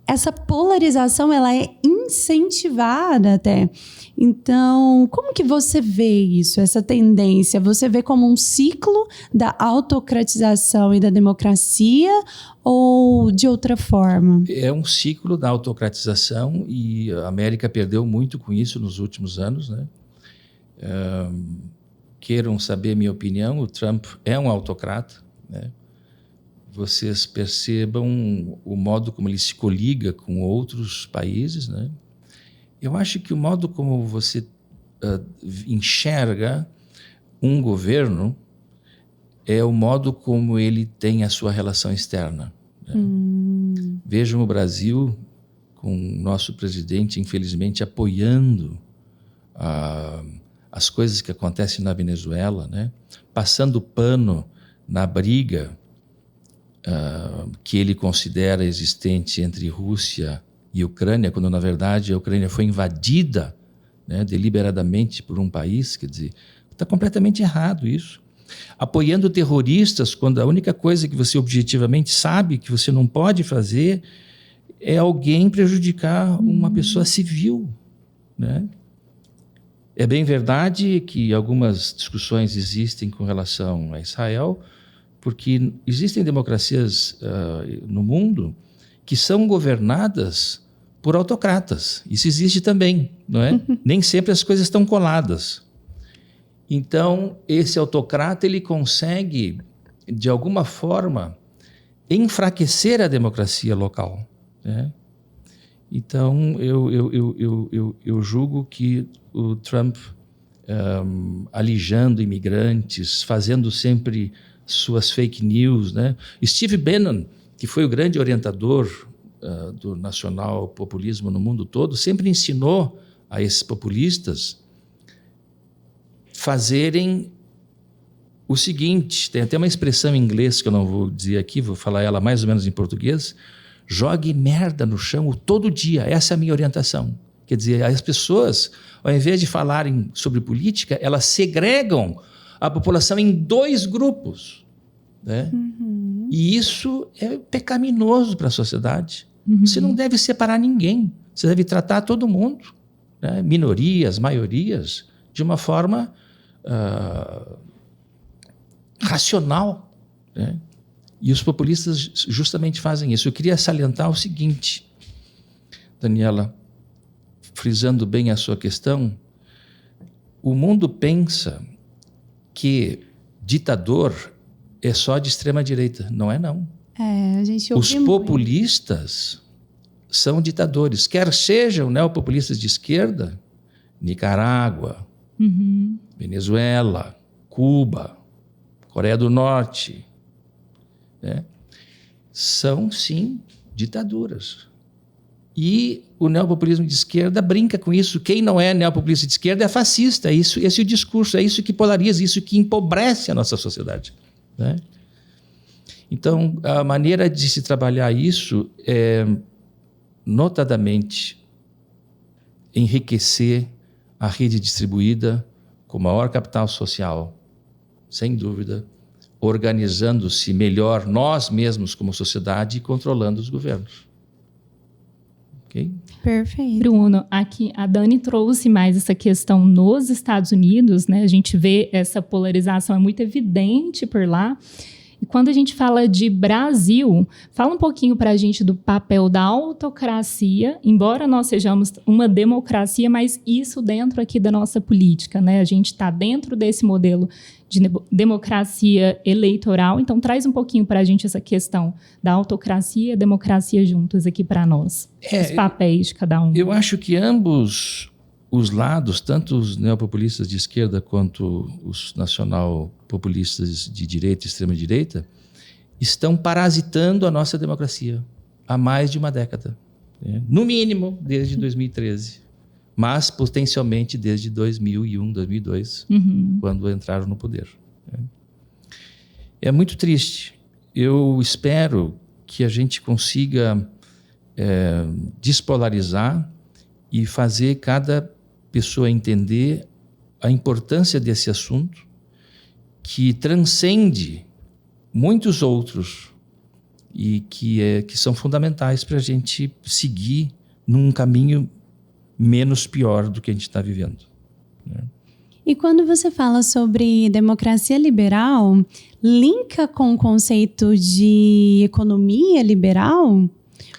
essa polarização ela é incentivada até. Então, como que você vê isso, essa tendência? Você vê como um ciclo da autocratização e da democracia ou de outra forma? É um ciclo da autocratização e a América perdeu muito com isso nos últimos anos, né? Queiram saber minha opinião, o Trump é um autocrata, né? Vocês percebam o modo como ele se coliga com outros países, né? Eu acho que o modo como você enxerga um governo é o modo como ele tem a sua relação externa. Né? Vejam o Brasil com o nosso presidente, infelizmente, apoiando as coisas que acontecem na Venezuela, né? Passando pano na briga que ele considera existente entre Rússia e Ucrânia, quando na verdade a Ucrânia foi invadida, né, deliberadamente por um país, quer dizer, está completamente errado isso. Apoiando terroristas, quando a única coisa que você objetivamente sabe que você não pode fazer é alguém prejudicar uma pessoa civil, né? É bem verdade que algumas discussões existem com relação a Israel, porque existem democracias no mundo que são governadas por autocratas. Isso existe também, não é? Nem sempre as coisas estão coladas. Então, esse autocrata ele consegue, de alguma forma, enfraquecer a democracia local, né? Então, eu julgo que o Trump, alijando imigrantes, fazendo sempre suas fake news, né? Steve Bannon, que foi o grande orientador do nacional populismo no mundo todo, sempre ensinou a esses populistas fazerem o seguinte, tem até uma expressão em inglês que eu não vou dizer aqui, vou falar ela mais ou menos em português: jogue merda no chão todo dia, essa é a minha orientação. Quer dizer, as pessoas, ao invés de falarem sobre política, elas segregam a população em dois grupos, né? E isso é pecaminoso para a sociedade. Você não deve separar ninguém, você deve tratar todo mundo, né? Minorias, maiorias, de uma forma racional, né? E os populistas justamente fazem isso. Eu queria salientar o seguinte, Daniela, frisando bem a sua questão: o mundo pensa que ditador é só de extrema direita. Não é, não. A gente ouve Os populistas são ditadores, quer sejam neopopulistas de esquerda, Nicarágua, Venezuela, Cuba, Coreia do Norte, né? São, sim, ditaduras. E o neopopulismo de esquerda brinca com isso. Quem não é neopopulista de esquerda é fascista. Esse é o discurso, é isso que polariza, isso que empobrece a nossa sociedade, né? Então, a maneira de se trabalhar isso é, notadamente, enriquecer a rede distribuída com maior capital social, sem dúvida, organizando-se melhor nós mesmos como sociedade e controlando os governos. Ok? Perfeito. Bruno, aqui a Dani trouxe mais essa questão nos Estados Unidos, né? A gente vê essa polarização, é muito evidente por lá. E quando a gente fala de Brasil, fala um pouquinho para a gente do papel da autocracia, embora nós sejamos uma democracia, mas isso dentro aqui da nossa política, né? A gente está dentro desse modelo de democracia eleitoral, então traz um pouquinho para a gente essa questão da autocracia e democracia juntas aqui para nós, os papéis de cada um. Eu acho que ambos os lados, tanto os neopopulistas de esquerda quanto os nacional-populistas de direita e extrema-direita, estão parasitando a nossa democracia há mais de uma década, né? No mínimo desde 2013, mas potencialmente desde 2001, 2002, quando entraram no poder, né? É muito triste. Eu espero que a gente consiga despolarizar e fazer cada pessoa entender a importância desse assunto, que transcende muitos outros e que são fundamentais para a gente seguir num caminho menos pior do que a gente está vivendo, né? E quando você fala sobre democracia liberal, linka com o conceito de economia liberal?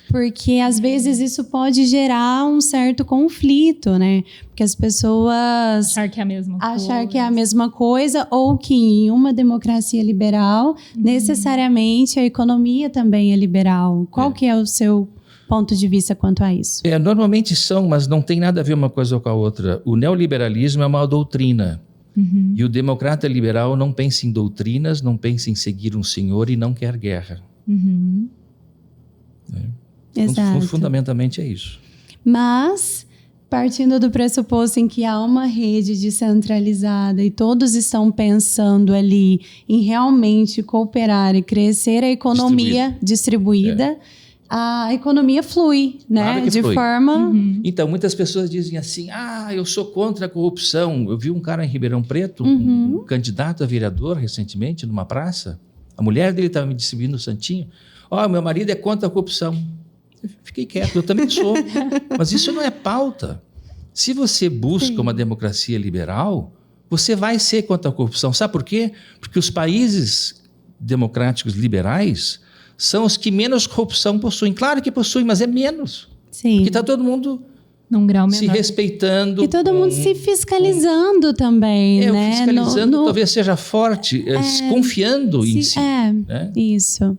Porque, às vezes, isso pode gerar um certo conflito, né? Porque as pessoas Achar que é a mesma coisa, ou que em uma democracia liberal, necessariamente a economia também é liberal. Qual que é o seu ponto de vista quanto a isso? Normalmente são, mas não tem nada a ver uma coisa com a outra. O neoliberalismo é uma doutrina. E o democrata liberal não pensa em doutrinas, não pensa em seguir um senhor e não quer guerra. Exato. Fundamentalmente é isso. Mas, partindo do pressuposto em que há uma rede descentralizada e todos estão pensando ali em realmente cooperar e crescer a economia distribuída, a economia flui, né? Claro que de flui. forma... Então, muitas pessoas dizem assim, eu sou contra a corrupção. Eu vi um cara em Ribeirão Preto, um candidato a vereador recentemente, numa praça. A mulher dele estava me distribuindo o santinho. Meu marido é contra a corrupção. Eu fiquei quieto, eu também sou. Mas isso não é pauta. Se você busca uma democracia liberal, você vai ser contra a corrupção. Sabe por quê? Porque os países democráticos liberais são os que menos corrupção possuem. Claro que possuem, mas é menos. Sim. Porque está todo mundo num grau menor, se respeitando. E todo mundo se fiscalizando também, né? Fiscalizando talvez seja forte, confiando em si. Né? Isso.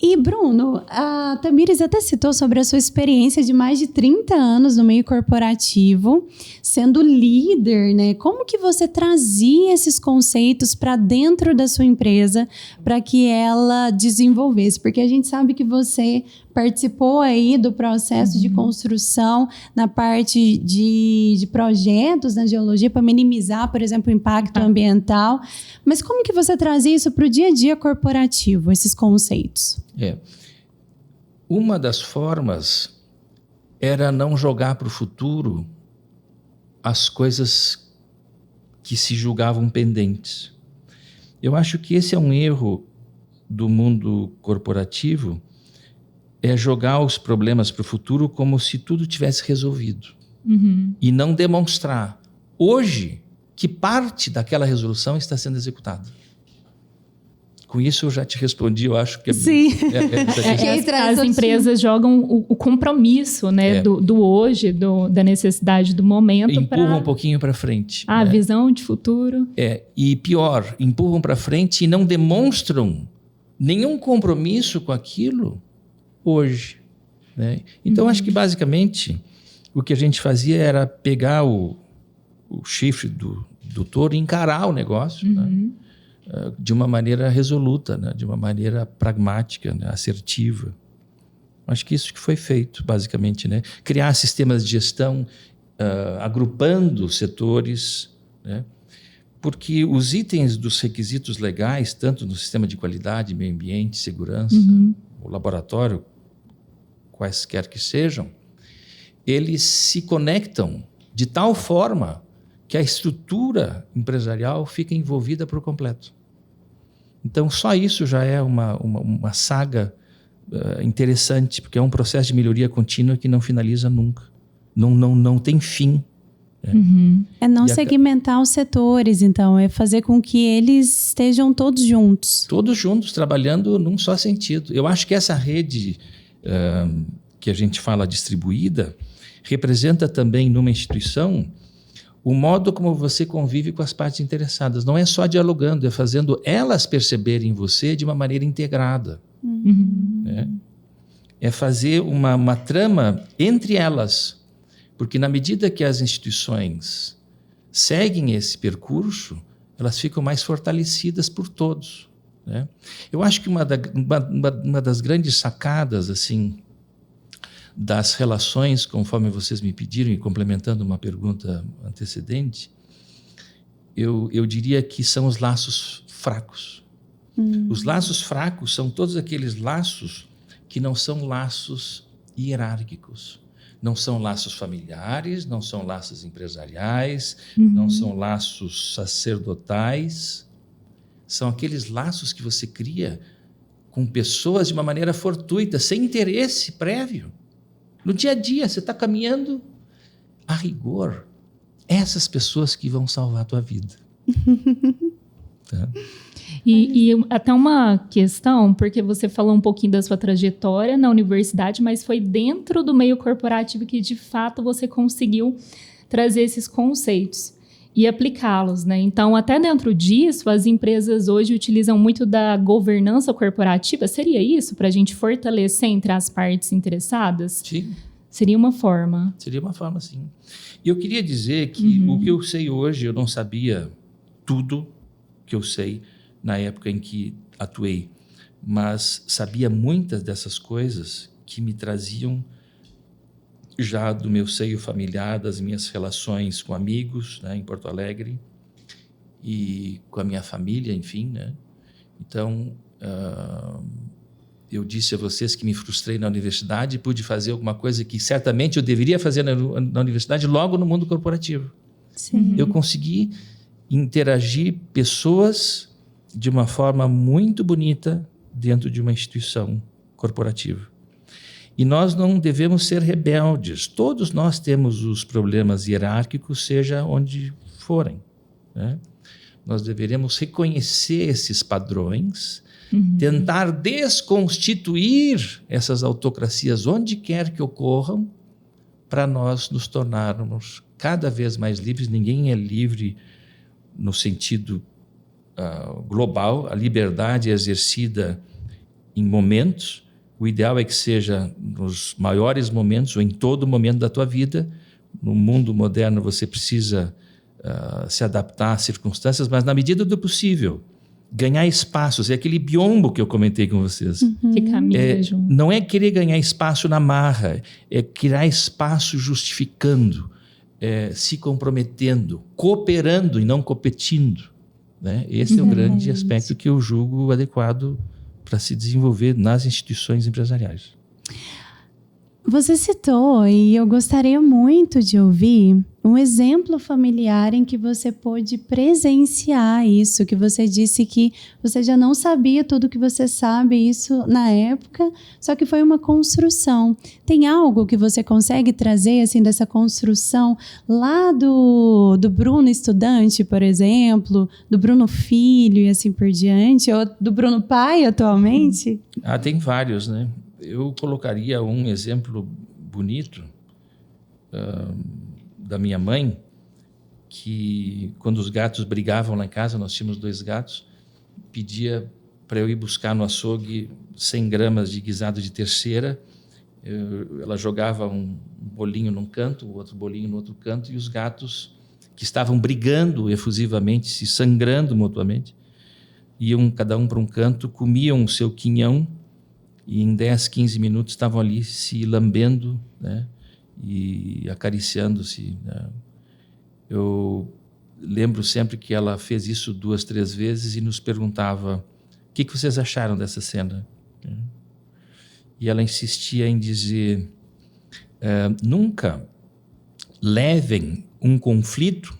E, Bruno, a Tamires até citou sobre a sua experiência de mais de 30 anos no meio corporativo, sendo líder, né? Como que você trazia esses conceitos para dentro da sua empresa para que ela desenvolvesse? Porque a gente sabe que você participou aí do processo de construção na parte de projetos na geologia para minimizar, por exemplo, o impacto ambiental. Mas como que você trazia isso para o dia a dia corporativo, esses conceitos? Uma das formas era não jogar para o futuro as coisas que se julgavam pendentes. Eu acho que esse é um erro do mundo corporativo, é jogar os problemas para o futuro como se tudo tivesse resolvido. E não demonstrar hoje que parte daquela resolução está sendo executada. Com isso eu já te respondi, eu acho que... Sim. As empresas jogam o compromisso, né, do hoje, da necessidade do momento. Empurram um pouquinho para frente. A visão de futuro. E pior, empurram para frente e não demonstram nenhum compromisso com aquilo hoje, né? Então, acho que basicamente o que a gente fazia era pegar o chifre do touro e encarar o negócio, né? De uma maneira resoluta, né? De uma maneira pragmática, né? Assertiva. Acho que isso que foi feito, basicamente, né? Criar sistemas de gestão, agrupando setores, né? Porque os itens dos requisitos legais, tanto no sistema de qualidade, meio ambiente, segurança, o laboratório, quaisquer que sejam, eles se conectam de tal forma que a estrutura empresarial fica envolvida por completo. Então, só isso já é uma saga interessante, porque é um processo de melhoria contínua que não finaliza nunca. Não tem fim. É não segmentar os setores, então, é fazer com que eles estejam todos juntos. Todos juntos, trabalhando num só sentido. Eu acho que essa rede que a gente fala distribuída representa também numa instituição o modo como você convive com as partes interessadas. Não é só dialogando, é fazendo elas perceberem você de uma maneira integrada. Né? É fazer uma trama entre elas. Porque na medida que as instituições seguem esse percurso, elas ficam mais fortalecidas por todos. Né? Eu acho que uma das grandes sacadas assim, das relações, conforme vocês me pediram, e complementando uma pergunta antecedente, eu diria que são os laços fracos. Os laços fracos são todos aqueles laços que não são laços hierárquicos. Não são laços familiares, não são laços empresariais, não são laços sacerdotais. São aqueles laços que você cria com pessoas de uma maneira fortuita, sem interesse prévio. No dia a dia, você está caminhando, a rigor, essas pessoas que vão salvar a tua vida. Tá? E até uma questão, porque você falou um pouquinho da sua trajetória na universidade, mas foi dentro do meio corporativo que, de fato, você conseguiu trazer esses conceitos e aplicá-los, né? Então, até dentro disso, as empresas hoje utilizam muito da governança corporativa. Seria isso, para a gente fortalecer entre as partes interessadas? Sim. Seria uma forma. Seria uma forma, sim. E eu queria dizer que o que eu sei hoje, eu não sabia tudo que eu sei na época em que atuei, mas sabia muitas dessas coisas que me traziam já do meu seio familiar, das minhas relações com amigos, né, em Porto Alegre, e com a minha família, enfim, né? Então, eu disse a vocês que me frustrei na universidade e pude fazer alguma coisa que certamente eu deveria fazer na universidade logo no mundo corporativo. Sim. Eu consegui interagir pessoas de uma forma muito bonita dentro de uma instituição corporativa. E nós não devemos ser rebeldes. Todos nós temos os problemas hierárquicos, seja onde forem, né? Nós deveremos reconhecer esses padrões, tentar desconstituir essas autocracias onde quer que ocorram, para nós nos tornarmos cada vez mais livres. Ninguém é livre no sentido global. A liberdade é exercida em momentos. O ideal é que seja nos maiores momentos ou em todo momento da tua vida. No mundo moderno você precisa se adaptar às circunstâncias, mas na medida do possível, ganhar espaços. É aquele biombo que eu comentei com vocês. Que caminha junto. Não é querer ganhar espaço na marra, é criar espaço justificando, se comprometendo, cooperando e não competindo. Né? Esse é o grande aspecto que eu julgo adequado para se desenvolver nas instituições empresariais. Você citou, e eu gostaria muito de ouvir, um exemplo familiar em que você pôde presenciar isso, que você disse que você já não sabia tudo que você sabe, isso na época, só que foi uma construção. Tem algo que você consegue trazer, assim, dessa construção lá do Bruno estudante, por exemplo, do Bruno filho e assim por diante, ou do Bruno pai atualmente? Tem vários, né? Eu colocaria um exemplo bonito da minha mãe, que quando os gatos brigavam lá em casa, nós tínhamos 2 gatos, pedia para eu ir buscar no açougue 100 gramas de guisado de terceira. Ela jogava um bolinho num canto, o outro bolinho no outro canto, e os gatos que estavam brigando efusivamente, se sangrando mutuamente, iam cada um para um canto, comiam o seu quinhão, e em 10, 15 minutos estavam ali se lambendo, né? E acariciando-se, né? Eu lembro sempre que ela fez isso 2, 3 vezes e nos perguntava: o que vocês acharam dessa cena? E ela insistia em dizer: nunca levem um conflito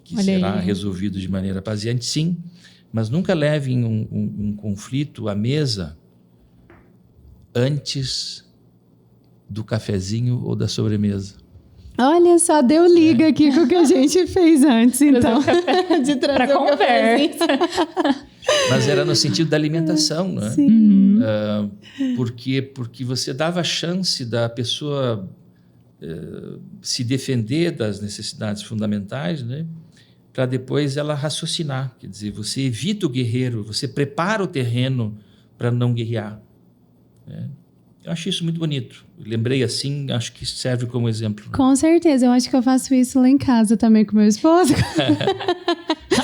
que Olha será aí. resolvido de maneira paciente, sim, mas nunca levem um conflito à mesa antes do cafezinho ou da sobremesa. Olha só, deu liga aqui com o que a gente fez antes, então. De Pra trazer o cafezinho. conversa. Mas era no sentido da alimentação, né? Sim. Porque você dava a chance da pessoa se defender das necessidades fundamentais, né? Para depois ela raciocinar. Quer dizer, você evita o guerreiro, você prepara o terreno para não guerrear, né? Eu acho isso muito bonito. Lembrei assim, acho que serve como exemplo. Com certeza, eu acho que eu faço isso lá em casa também com meu esposo.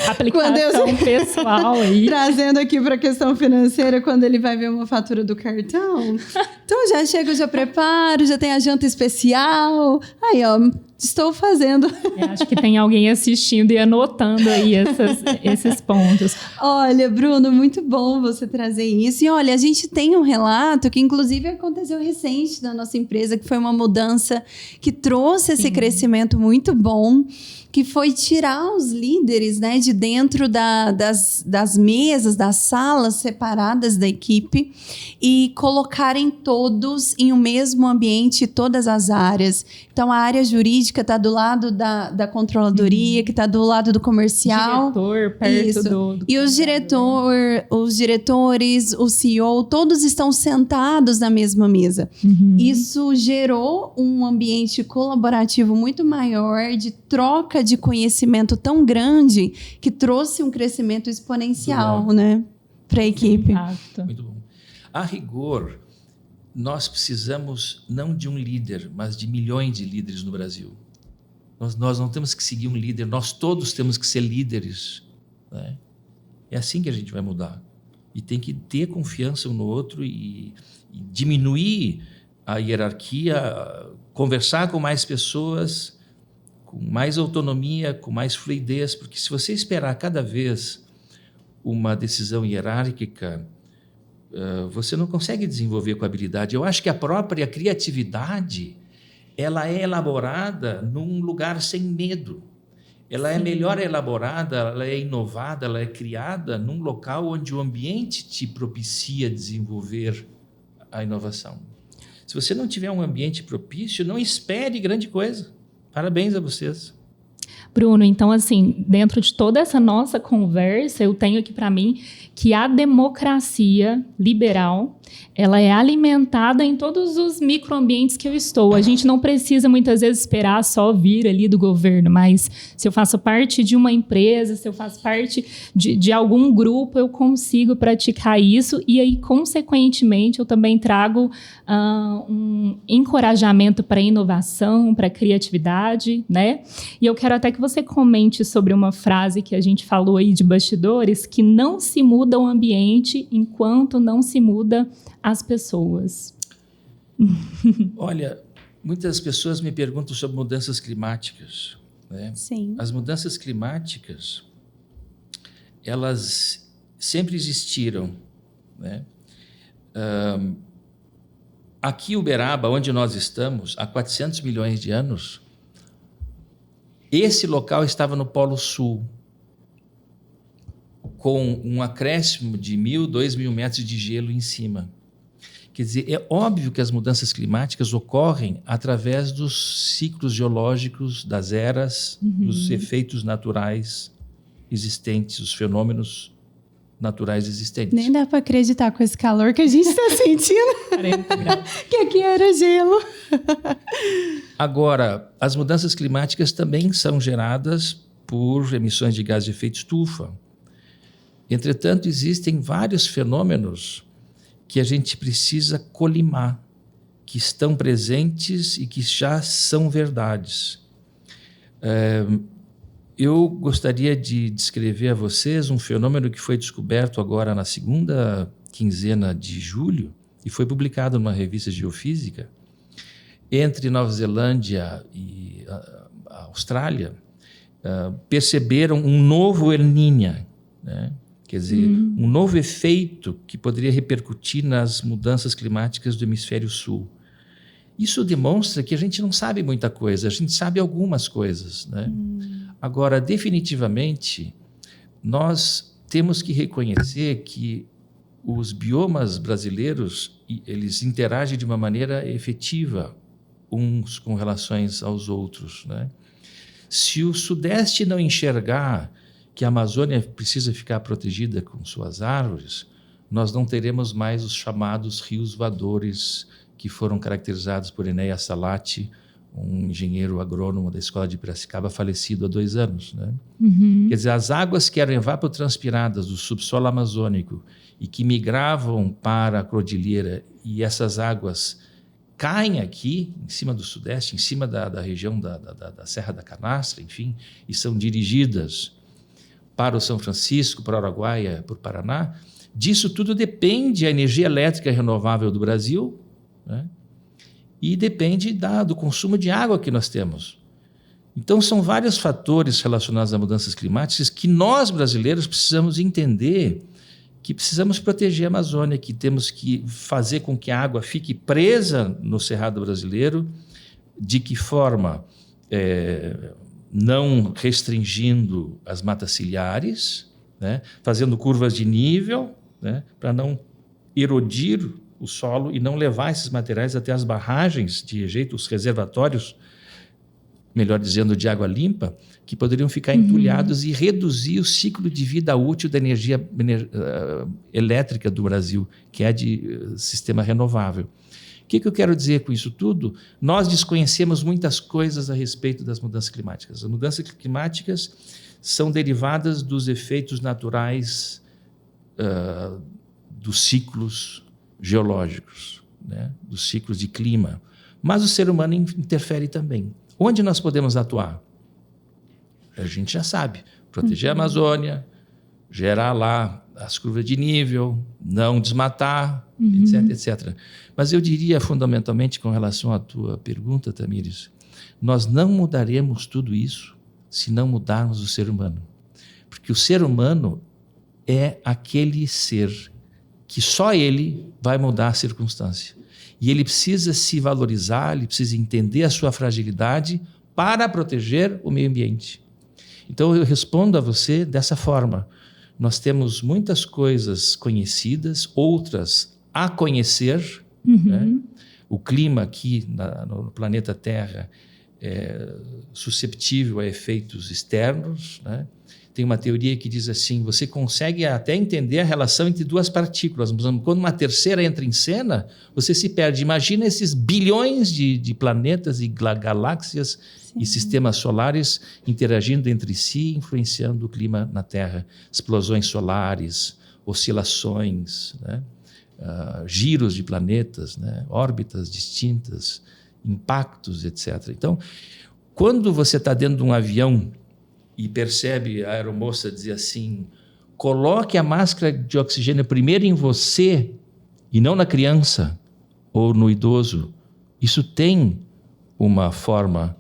Aplicação pessoal aí. Trazendo aqui para a questão financeira, quando ele vai ver uma fatura do cartão. Então já chego, já preparo, já tem a janta especial. Aí, ó, estou fazendo. Acho que tem alguém assistindo e anotando aí esses pontos. Olha, Bruno, muito bom você trazer isso. E olha, a gente tem um relato que inclusive aconteceu recente na nossa empresa, que foi uma mudança que trouxe esse crescimento muito bom, que foi tirar os líderes, né, de dentro das mesas, das salas separadas da equipe e colocarem todos em um mesmo ambiente, todas as áreas. Então, a área jurídica está do lado da controladoria, que está do lado do comercial. Diretor, perto Isso. do E os diretores, o CEO, todos estão sentados na mesma mesa. Isso gerou um ambiente colaborativo muito maior, de troca de conhecimento tão grande, que trouxe um crescimento exponencial, né, para a equipe. Exato. Muito bom. A rigor, nós precisamos não de um líder, mas de milhões de líderes no Brasil. Nós não temos que seguir um líder, nós todos temos que ser líderes, né? É assim que a gente vai mudar. E tem que ter confiança um no outro e diminuir a hierarquia, conversar com mais pessoas, com mais autonomia, com mais fluidez, porque se você esperar cada vez uma decisão hierárquica, você não consegue desenvolver com habilidade. Eu acho que a própria criatividade, ela é elaborada num lugar sem medo. Ela é melhor elaborada, ela é inovada, ela é criada num local onde o ambiente te propicia desenvolver a inovação. Se você não tiver um ambiente propício, não espere grande coisa. Parabéns a vocês. Bruno, então assim, dentro de toda essa nossa conversa, eu tenho aqui para mim que a democracia liberal, ela é alimentada em todos os microambientes que eu estou. A gente não precisa muitas vezes esperar só vir ali do governo, mas se eu faço parte de uma empresa, se eu faço parte de algum grupo, eu consigo praticar isso e aí, consequentemente, eu também trago um encorajamento para a inovação, para a criatividade, né? E eu quero até que você comente sobre uma frase que a gente falou aí de bastidores, que não se muda o ambiente enquanto não se muda as pessoas. Olha, muitas pessoas me perguntam sobre mudanças climáticas, né? Sim. As mudanças climáticas, elas sempre existiram, né? Aqui, Uberaba, onde nós estamos, há 400 milhões de anos, esse local estava no Polo Sul, com um acréscimo de 1.000, 2.000 metros de gelo em cima. Quer dizer, é óbvio que as mudanças climáticas ocorrem através dos ciclos geológicos, das eras, dos efeitos naturais existentes, os fenômenos naturais existentes. Nem dá para acreditar com esse calor que a gente está sentindo. 40 graus. Que aqui era gelo. Agora, as mudanças climáticas também são geradas por emissões de gás de efeito estufa. Entretanto, existem vários fenômenos que a gente precisa colimar, que estão presentes e que já são verdades. Eu gostaria de descrever a vocês um fenômeno que foi descoberto agora na segunda quinzena de julho, e foi publicado numa revista de geofísica, entre Nova Zelândia e a Austrália, perceberam um novo El Niño, né? Quer dizer, um novo efeito que poderia repercutir nas mudanças climáticas do hemisfério sul. Isso demonstra que a gente não sabe muita coisa, a gente sabe algumas coisas, né? Agora, definitivamente, nós temos que reconhecer que os biomas brasileiros, eles interagem de uma maneira efetiva uns com relações aos outros, né? Se o Sudeste não enxergar que a Amazônia precisa ficar protegida com suas árvores, nós não teremos mais os chamados rios voadores que foram caracterizados por Enéas Salati, um engenheiro agrônomo da Escola de Piracicaba, falecido há 2 anos, né? Quer dizer, as águas que eram evapotranspiradas do subsolo amazônico e que migravam para a cordilheira, e essas águas caem aqui, em cima do Sudeste, em cima da região da Serra da Canastra, enfim, e são dirigidas para o São Francisco, para o Araguaia, para o Paraná. Disso tudo depende a energia elétrica renovável do Brasil, né? E depende do consumo de água que nós temos. Então, são vários fatores relacionados a mudanças climáticas que nós, brasileiros, precisamos entender que precisamos proteger a Amazônia, que temos que fazer com que a água fique presa no Cerrado brasileiro, de que forma? Não restringindo as matas ciliares, né? Fazendo curvas de nível, né? Para não erodir o solo e não levar esses materiais até as barragens de rejeito, os reservatórios, melhor dizendo, de água limpa, que poderiam ficar entulhados e reduzir o ciclo de vida útil da energia elétrica do Brasil, que é de sistema renovável. O que eu quero dizer com isso tudo? Nós desconhecemos muitas coisas a respeito das mudanças climáticas. As mudanças climáticas são derivadas dos efeitos naturais dos ciclos geológicos, né? Dos ciclos de clima. Mas o ser humano interfere também. Onde nós podemos atuar? A gente já sabe. Proteger a Amazônia, gerar lá as curvas de nível, não desmatar, etc, etc. Mas eu diria, fundamentalmente, com relação à tua pergunta, Tamires, nós não mudaremos tudo isso se não mudarmos o ser humano. Porque o ser humano é aquele ser que só ele vai mudar a circunstância. E ele precisa se valorizar, ele precisa entender a sua fragilidade para proteger o meio ambiente. Então, eu respondo a você dessa forma. Nós temos muitas coisas conhecidas, outras a conhecer. Né? O clima aqui no planeta Terra é susceptível a efeitos externos, né? Tem uma teoria que diz assim, você consegue até entender a relação entre 2 partículas, mas quando uma terceira entra em cena, você se perde. Imagina esses bilhões de planetas e galáxias e sistemas solares interagindo entre si, influenciando o clima na Terra. Explosões solares, oscilações, né? Giros de planetas, né? Órbitas distintas, impactos, etc. Então, quando você está dentro de um avião e percebe a aeromoça dizer assim, coloque a máscara de oxigênio primeiro em você e não na criança ou no idoso, isso tem uma forma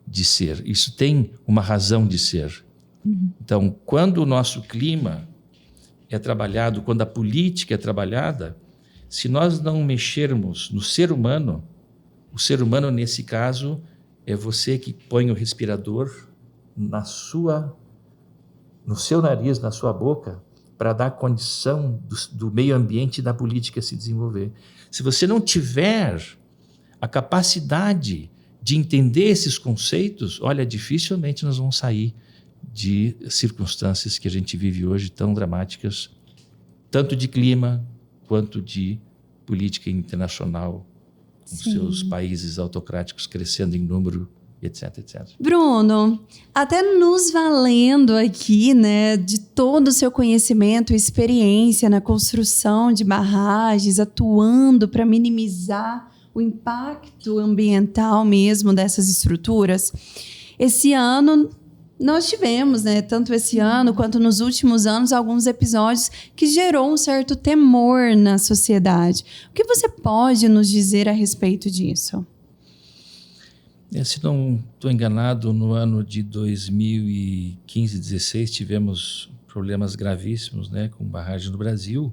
de ser, isso tem uma razão de ser. Então, quando o nosso clima é trabalhado, quando a política é trabalhada, se nós não mexermos no ser humano, o ser humano, nesse caso, é você que põe o respirador no seu nariz, na sua boca, para dar condição do meio ambiente e da política se desenvolver. Se você não tiver a capacidade de entender esses conceitos, olha, dificilmente nós vamos sair de circunstâncias que a gente vive hoje tão dramáticas, tanto de clima quanto de política internacional, com seus países autocráticos crescendo em número, etc, etc. Bruno, até nos valendo aqui, né, de todo o seu conhecimento e experiência na construção de barragens, atuando para minimizar o impacto ambiental mesmo dessas estruturas, esse ano nós tivemos, né, tanto esse ano quanto nos últimos anos, alguns episódios que gerou um certo temor na sociedade. O que você pode nos dizer a respeito disso? Se não estou enganado, no ano de 2015, 2016, tivemos problemas gravíssimos, né, com barragem no Brasil,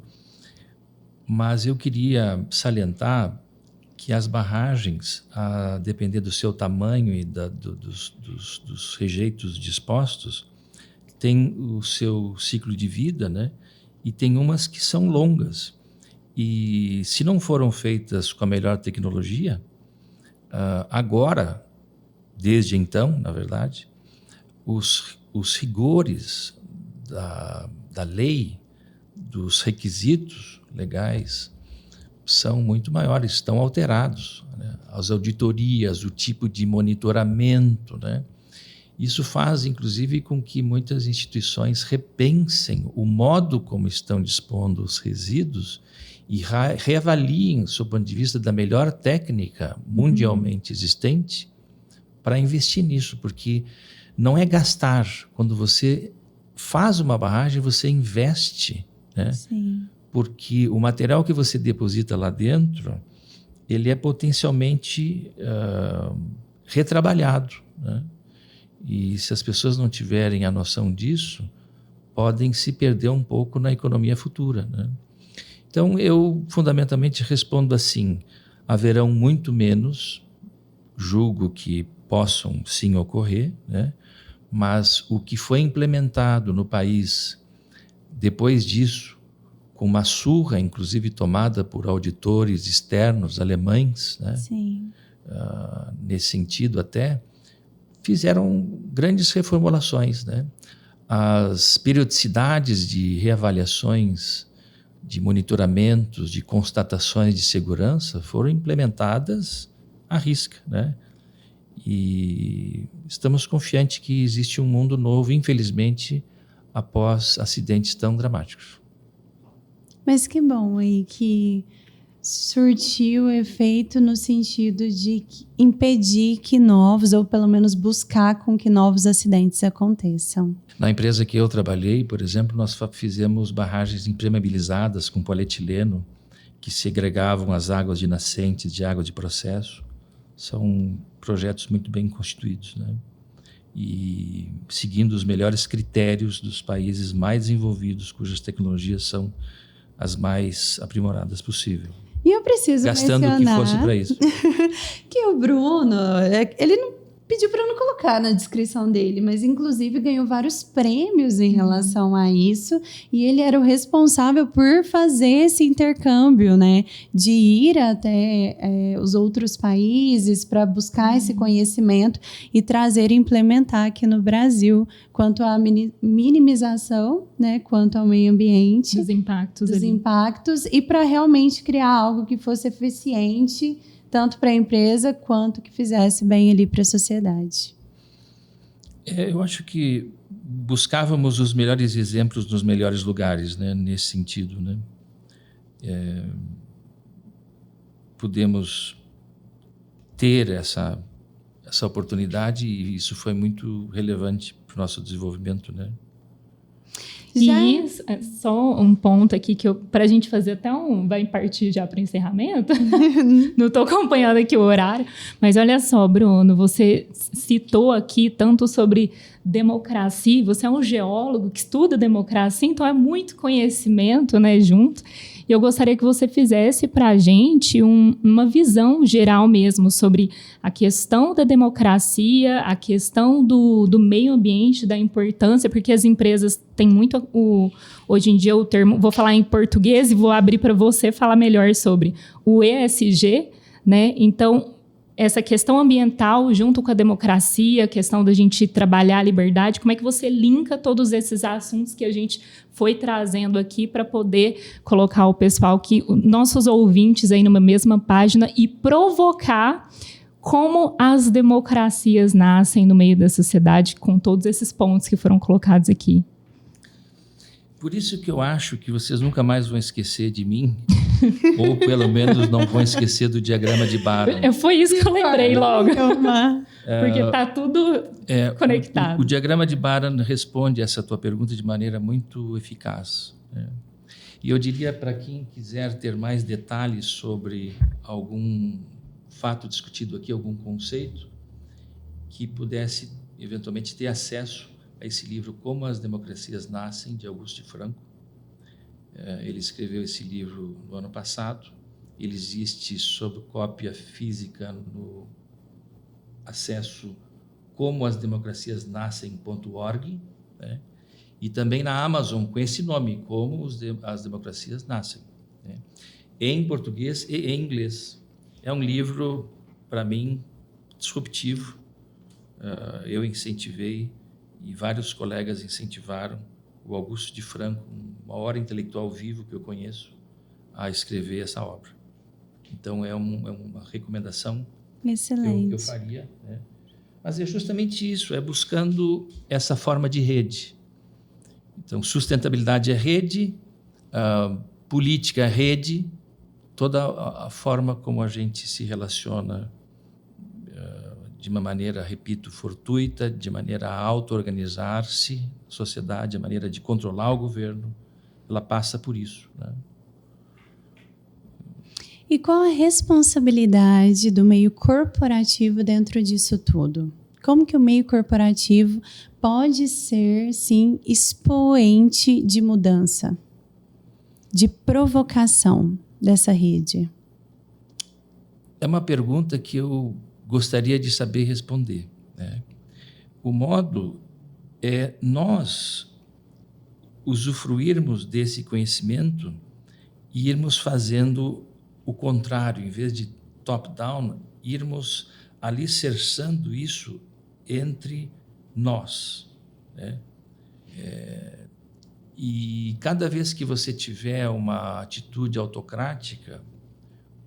mas eu queria salientar que as barragens, a depender do seu tamanho e dos rejeitos dispostos, tem o seu ciclo de vida, né? E tem umas que são longas. E se não foram feitas com a melhor tecnologia, agora, desde então, na verdade, os rigores da lei, dos requisitos legais, são muito maiores, estão alterados, né? As auditorias, o tipo de monitoramento, né? Isso faz, inclusive, com que muitas instituições repensem o modo como estão dispondo os resíduos e reavaliem, sob o ponto de vista da melhor técnica mundialmente existente, para investir nisso, porque não é gastar. Quando você faz uma barragem, você investe, né? Sim. Porque o material que você deposita lá dentro, ele é potencialmente retrabalhado, né? E se as pessoas não tiverem a noção disso, podem se perder um pouco na economia futura, né? Então, eu fundamentalmente respondo assim: haverão muito menos, julgo que possam sim ocorrer, né? Mas o que foi implementado no país depois disso, com uma surra, inclusive tomada por auditores externos alemães, né? Sim. Nesse sentido até, fizeram grandes reformulações, né? As periodicidades de reavaliações, de monitoramentos, de constatações de segurança foram implementadas à risca, né? E estamos confiantes que existe um mundo novo, infelizmente, após acidentes tão dramáticos. Mas que bom aí que surtiu efeito no sentido de impedir que novos, ou pelo menos buscar com que novos acidentes aconteçam. Na empresa que eu trabalhei, por exemplo, nós fizemos barragens impermeabilizadas com polietileno que segregavam as águas de nascentes de água de processo. São projetos muito bem constituídos, né? E seguindo os melhores critérios dos países mais desenvolvidos, cujas tecnologias são as mais aprimoradas possível. E eu preciso gastando mencionar o que fosse para isso. que o Bruno, ele não pediu para não colocar na descrição dele, mas inclusive ganhou vários prêmios em relação a isso, e ele era o responsável por fazer esse intercâmbio, né, de ir até os outros países para buscar esse conhecimento e trazer e implementar aqui no Brasil, quanto à minimização, né, quanto ao meio ambiente, Dos impactos. E para realmente criar algo que fosse eficiente tanto para a empresa quanto que fizesse bem ali para a sociedade. Eu acho que buscávamos os melhores exemplos nos melhores lugares, né, nesse sentido, né? Pudemos ter essa oportunidade e isso foi muito relevante para o nosso desenvolvimento, né? E só um ponto aqui que para a gente fazer até vai partir já para o encerramento. Não estou acompanhando aqui o horário, mas olha só, Bruno, você citou aqui tanto sobre democracia, você é um geólogo que estuda democracia, então é muito conhecimento, né, junto. E eu gostaria que você fizesse para a gente uma visão geral mesmo sobre a questão da democracia, a questão do meio ambiente, da importância, porque as empresas têm muito, hoje em dia o termo, vou falar em português e vou abrir para você falar melhor sobre o ESG, né? Então, essa questão ambiental junto com a democracia, a questão da gente trabalhar a liberdade, como é que você linka todos esses assuntos que a gente foi trazendo aqui para poder colocar o pessoal, nossos ouvintes aí numa mesma página e provocar como as democracias nascem no meio da sociedade com todos esses pontos que foram colocados aqui. Por isso que eu acho que vocês nunca mais vão esquecer de mim, ou pelo menos não vão esquecer do diagrama de Barra. Foi isso que eu lembrei logo. Porque está tudo conectado. O diagrama de Baran responde essa tua pergunta de maneira muito eficaz, né? E eu diria para quem quiser ter mais detalhes sobre algum fato discutido aqui, algum conceito, que pudesse eventualmente ter acesso a esse livro, Como as Democracias Nascem, de Augusto de Franco. Ele escreveu esse livro no ano passado. Ele existe sob cópia física no acesso comoasdemocraciasnascem.org, né? E também na Amazon, com esse nome, Como as Democracias Nascem, né? Em português e em inglês. É um livro, para mim, disruptivo. Eu incentivei e vários colegas incentivaram o Augusto de Franco, o maior intelectual vivo que eu conheço, a escrever essa obra. Então, é uma recomendação Excelente. que eu faria, né? Mas é justamente isso, é buscando essa forma de rede. Então, sustentabilidade é rede, política é rede, toda a forma como a gente se relaciona de uma maneira, repito, fortuita, de maneira a auto-organizar-se, sociedade, a maneira de controlar o governo, ela passa por isso, né? E qual a responsabilidade do meio corporativo dentro disso tudo? Como que o meio corporativo pode ser, sim, expoente de mudança, de provocação dessa rede? É uma pergunta que eu gostaria de saber responder, né? O modo é nós usufruirmos desse conhecimento e irmos fazendo o contrário, em vez de top-down, irmos alicerçando isso entre nós, né? E cada vez que você tiver uma atitude autocrática,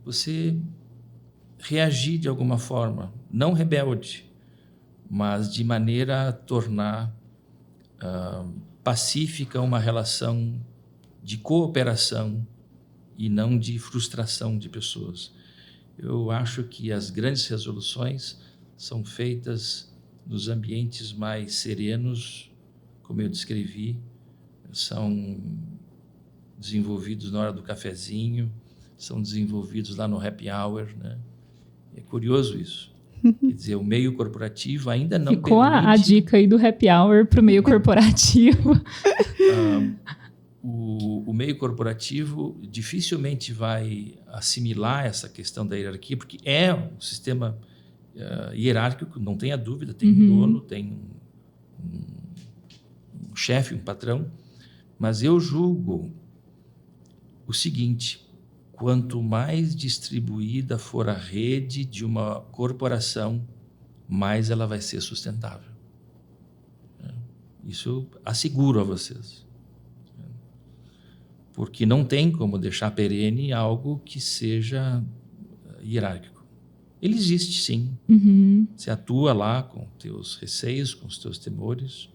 você reagir de alguma forma, não rebelde, mas de maneira a tornar pacífica uma relação de cooperação e não de frustração de pessoas. Eu acho que as grandes resoluções são feitas nos ambientes mais serenos, como eu descrevi, são desenvolvidos na hora do cafezinho, são desenvolvidos lá no happy hour, né? É curioso isso. Quer dizer, o meio corporativo ainda não Ficou permite... a dica aí do happy hour para o meio corporativo. O meio corporativo dificilmente vai assimilar essa questão da hierarquia, porque é um sistema hierárquico, não tenha dúvida, tem um dono, tem um chefe, um patrão, mas eu julgo o seguinte: quanto mais distribuída for a rede de uma corporação, mais ela vai ser sustentável. Isso eu asseguro a vocês. Porque não tem como deixar perene algo que seja hierárquico. Ele existe, sim. Você atua lá com teus receios, com os teus temores,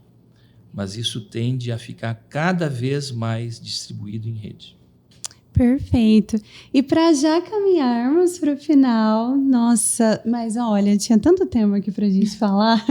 mas isso tende a ficar cada vez mais distribuído em rede. Perfeito. E para já caminharmos para o final, nossa, mas olha, tinha tanto tema aqui para a gente falar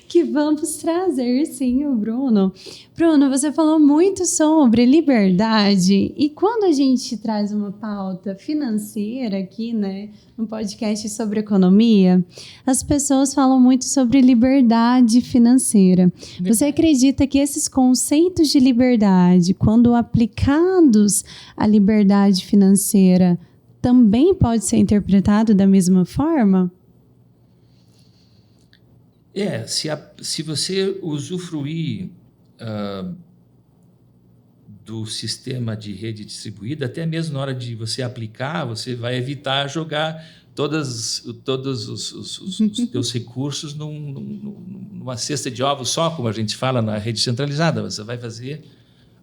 que vamos trazer, sim, o Bruno. Bruno, você falou muito sobre liberdade e quando a gente traz uma pauta financeira aqui, né, no podcast sobre economia, as pessoas falam muito sobre liberdade financeira. Você acredita que esses conceitos de liberdade, quando aplicados à liberdade financeira, também pode ser interpretado da mesma forma? Se você usufruir do sistema de rede distribuída, até mesmo na hora de você aplicar, você vai evitar jogar todos os teus recursos numa cesta de ovos só, como a gente fala na rede centralizada. Você vai fazer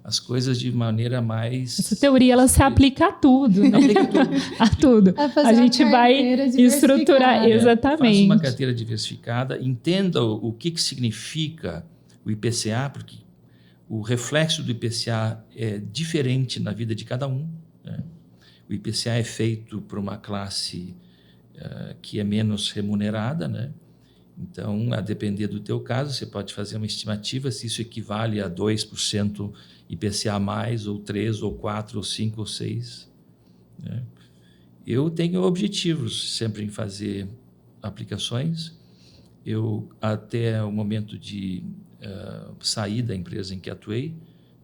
as coisas de maneira mais... Essa teoria, ela se aplica a tudo, né? Aplica tudo. A tudo. A gente vai estruturar, exatamente. Faça uma carteira diversificada, entenda o que significa o IPCA, porque o reflexo do IPCA é diferente na vida de cada um, né? O IPCA é feito por uma classe que é menos remunerada, né? Então, a depender do teu caso, você pode fazer uma estimativa se isso equivale a 2% IPCA+, ou 3%, ou 4%, ou 5%, ou 6%. Né? Eu tenho objetivos sempre em fazer aplicações. Eu, até o momento de sair da empresa em que atuei,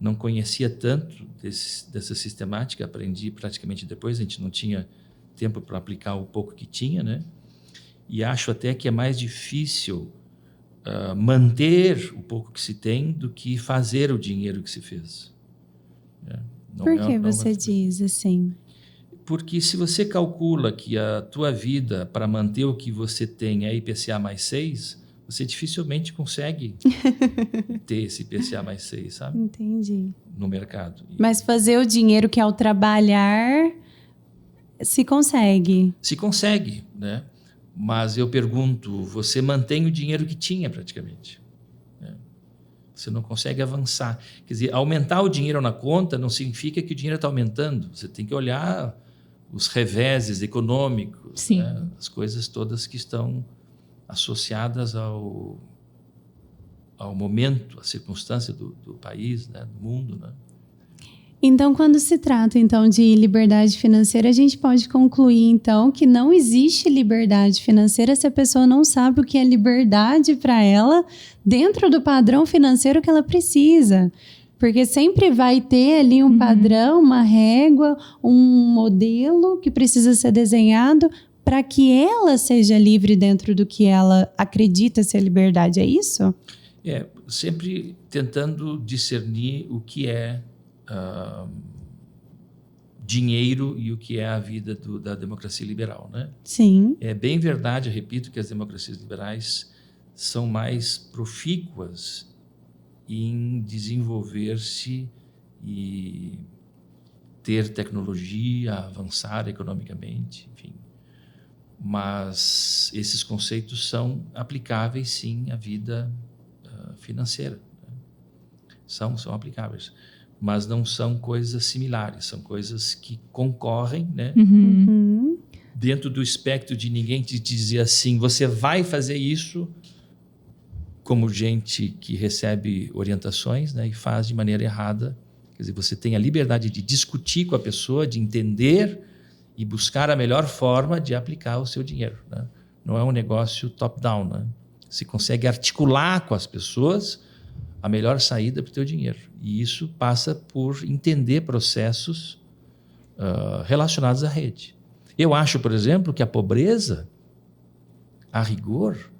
não conhecia tanto dessa sistemática, aprendi praticamente depois, a gente não tinha tempo para aplicar o pouco que tinha, né? E acho até que é mais difícil manter o pouco que se tem do que fazer o dinheiro que se fez. Né? Por que você diz assim? Porque se você calcula que a tua vida, para manter o que você tem, é IPCA mais 6, você dificilmente consegue ter esse IPCA mais 6, sabe? Entendi. No mercado. Mas fazer o dinheiro que é o trabalhar, se consegue. Se consegue, né? Mas eu pergunto, você mantém o dinheiro que tinha praticamente. Né? Você não consegue avançar. Quer dizer, aumentar o dinheiro na conta não significa que o dinheiro está aumentando. Você tem que olhar os reveses econômicos, né? As coisas todas que estão associadas ao momento, à circunstância do país, né? Do mundo, né? Então, quando se trata então de liberdade financeira, a gente pode concluir então que não existe liberdade financeira se a pessoa não sabe o que é liberdade para ela dentro do padrão financeiro que ela precisa. Porque sempre vai ter ali um padrão, uma régua, um modelo que precisa ser desenhado para que ela seja livre dentro do que ela acredita ser liberdade. É isso? Sempre tentando discernir o que é dinheiro e o que é a vida da democracia liberal, né? Sim. É bem verdade, eu repito, que as democracias liberais são mais profícuas em desenvolver-se e ter tecnologia, avançar economicamente, enfim. Mas esses conceitos são aplicáveis, sim, à vida financeira. Né? São aplicáveis. Mas não são coisas similares, são coisas que concorrem, né? Dentro do espectro de ninguém te dizer assim, você vai fazer isso, como gente que recebe orientações, né, e faz de maneira errada. Quer dizer, você tem a liberdade de discutir com a pessoa, de entender e buscar a melhor forma de aplicar o seu dinheiro. Né? Não é um negócio top-down. Né? Você consegue articular com as pessoas a melhor saída para o teu dinheiro. E isso passa por entender processos relacionados à rede. Eu acho, por exemplo, que a pobreza, a rigor,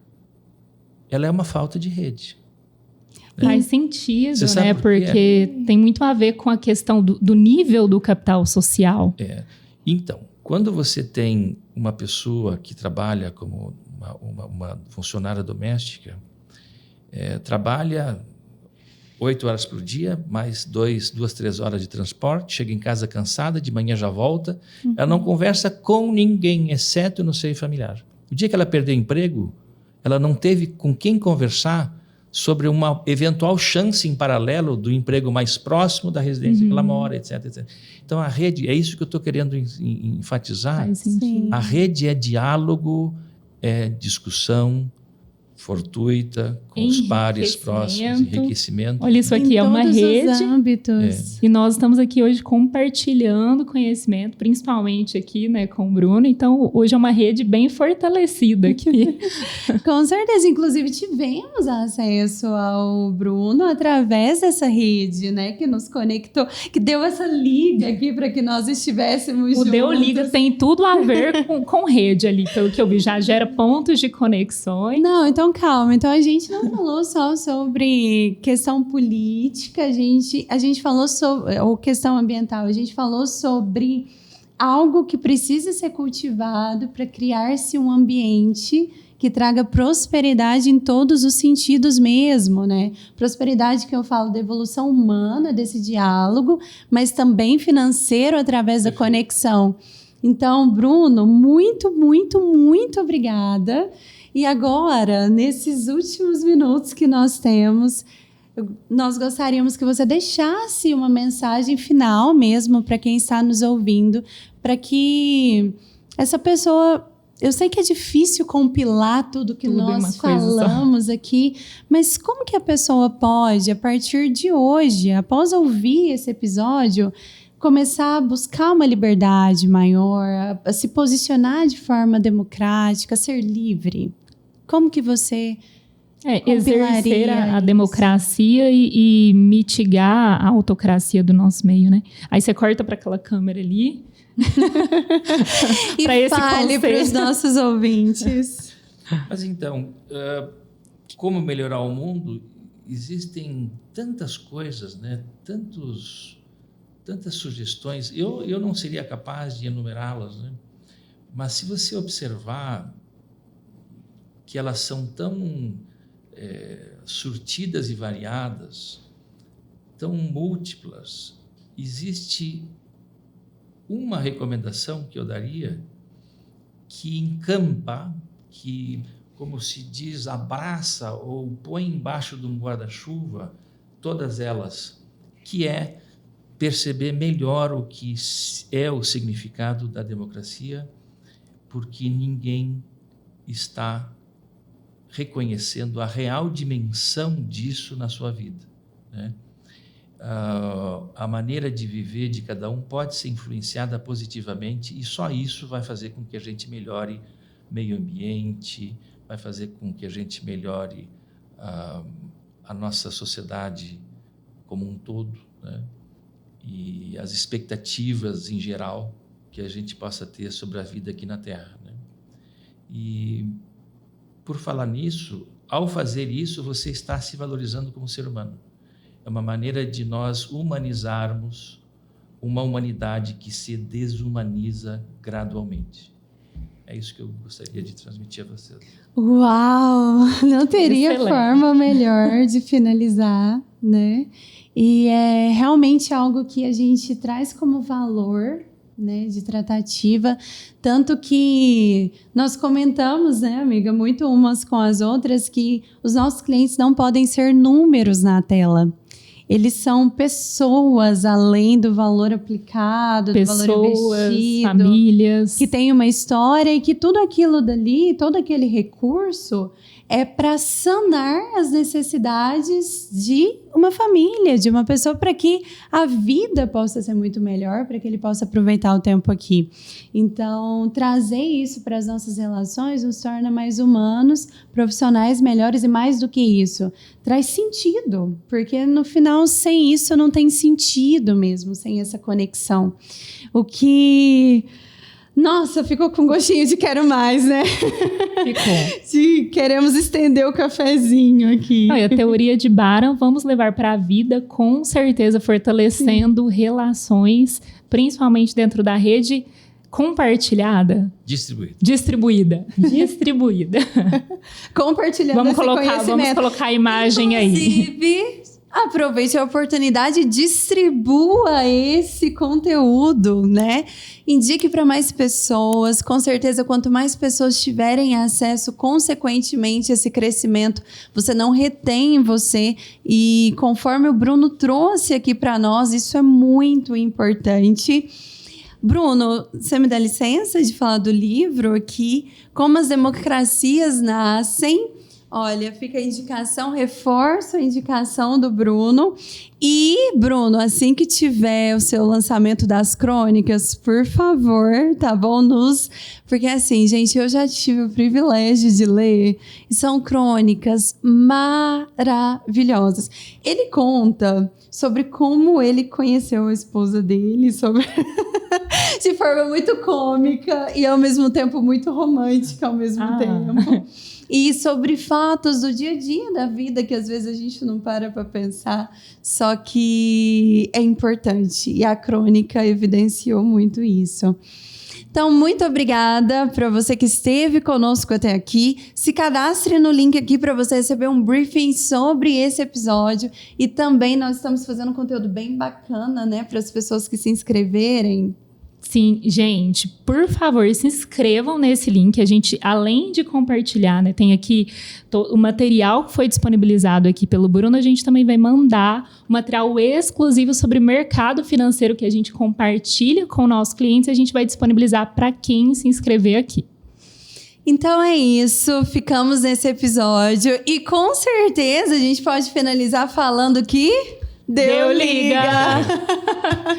ela é uma falta de rede. Faz sentido, né? Por Porque tem muito a ver com a questão do nível do capital social. Então, quando você tem uma pessoa que trabalha como uma funcionária doméstica, trabalha 8 horas por dia, mais 2, 3 horas de transporte, chega em casa cansada, de manhã já volta, ela não conversa com ninguém, exceto no seio familiar. O dia que ela perdeu o emprego, ela não teve com quem conversar sobre uma eventual chance em paralelo do emprego mais próximo da residência que ela mora, etc, etc. Então, a rede, é isso que eu estou querendo enfatizar. A rede é diálogo, é discussão fortuita, com os pares próximos, enriquecimento. Olha, isso aqui é uma rede. Os âmbitos. E nós estamos aqui hoje compartilhando conhecimento, principalmente aqui, né, com o Bruno. Então, hoje é uma rede bem fortalecida aqui. Com certeza. Inclusive, tivemos acesso ao Bruno através dessa rede, né, que nos conectou, que deu essa liga aqui para que nós estivéssemos juntos. O Deu Liga tem tudo a ver com rede ali, pelo que eu vi, já gera pontos de conexões. Não, então calma. Então a gente não falou só sobre questão política, a gente falou sobre ou questão ambiental, a gente falou sobre algo que precisa ser cultivado para criar-se um ambiente que traga prosperidade em todos os sentidos mesmo, né? Prosperidade que eu falo da evolução humana, desse diálogo, mas também financeiro através da conexão. Então, Bruno, muito, muito, muito obrigada. E agora, nesses últimos minutos que nós temos, nós gostaríamos que você deixasse uma mensagem final mesmo para quem está nos ouvindo, para que essa pessoa Eu sei que é difícil compilar tudo que nós falamos aqui, mas como que a pessoa pode, a partir de hoje, após ouvir esse episódio, começar a buscar uma liberdade maior, a se posicionar de forma democrática, a ser livre? Como que você exercer a democracia e mitigar a autocracia do nosso meio, né? Aí você corta para aquela câmera ali. E fale para os nossos ouvintes. Mas então, como melhorar o mundo? Existem tantas coisas, né? Tantas sugestões. Eu não seria capaz de enumerá-las, né? Mas se você observar que elas são tão surtidas e variadas, tão múltiplas, existe uma recomendação que eu daria que encampa, que, como se diz, abraça ou põe embaixo de um guarda-chuva todas elas, que é perceber melhor o que é o significado da democracia, porque ninguém está reconhecendo a real dimensão disso na sua vida, né? A maneira de viver de cada um pode ser influenciada positivamente e só isso vai fazer com que a gente melhore meio ambiente, vai fazer com que a gente melhore a nossa sociedade como um todo, né? E as expectativas em geral que a gente possa ter sobre a vida aqui na Terra, né? E, por falar nisso, ao fazer isso, você está se valorizando como ser humano. É uma maneira de nós humanizarmos uma humanidade que se desumaniza gradualmente. É isso que eu gostaria de transmitir a vocês. Uau! Não teria forma melhor de finalizar, né? E é realmente algo que a gente traz como valor, né, de tratativa, tanto que nós comentamos, né, amiga, muito umas com as outras, que os nossos clientes não podem ser números na tela. Eles são pessoas, além do valor aplicado, do valor investido. Famílias. Que tem uma história e que tudo aquilo dali, todo aquele recurso é para sanar as necessidades de uma família, de uma pessoa, para que a vida possa ser muito melhor, para que ele possa aproveitar o tempo aqui. Então, trazer isso para as nossas relações nos torna mais humanos, profissionais melhores e, mais do que isso, traz sentido, porque no final, sem isso, não tem sentido mesmo, sem essa conexão. O que... Nossa, ficou com gostinho de quero mais, né? Ficou. Queremos estender o cafezinho aqui. E a teoria de Baran, vamos levar para a vida, com certeza, fortalecendo relações, principalmente dentro da rede compartilhada. Distribuída. Compartilhando esse conhecimento. Vamos colocar a imagem aí. Inclusive, aproveite a oportunidade e distribua esse conteúdo, né? Indique para mais pessoas. Com certeza, quanto mais pessoas tiverem acesso, consequentemente, esse crescimento, você não retém em você. E conforme o Bruno trouxe aqui para nós, isso é muito importante. Bruno, você me dá licença de falar do livro aqui? Como as democracias nascem. Olha, fica a indicação, reforço a indicação do Bruno. E, Bruno, assim que tiver o seu lançamento das crônicas, por favor, tá bom? Porque assim, gente, eu já tive o privilégio de ler e são crônicas maravilhosas. Ele conta sobre como ele conheceu a esposa dele, de forma muito cômica e, ao mesmo tempo, muito romântica ao mesmo tempo. E sobre fatos do dia a dia da vida que às vezes a gente não para pensar, só que é importante. E a crônica evidenciou muito isso. Então, muito obrigada para você que esteve conosco até aqui. Se cadastre no link aqui para você receber um briefing sobre esse episódio. E também nós estamos fazendo um conteúdo bem bacana, né, para as pessoas que se inscreverem. Sim, gente, por favor, se inscrevam nesse link. A gente, além de compartilhar, né, tem aqui o material que foi disponibilizado aqui pelo Bruno, a gente também vai mandar um material exclusivo sobre mercado financeiro que a gente compartilha com nossos clientes e a gente vai disponibilizar para quem se inscrever aqui. Então é isso, ficamos nesse episódio e com certeza a gente pode finalizar falando que deu liga!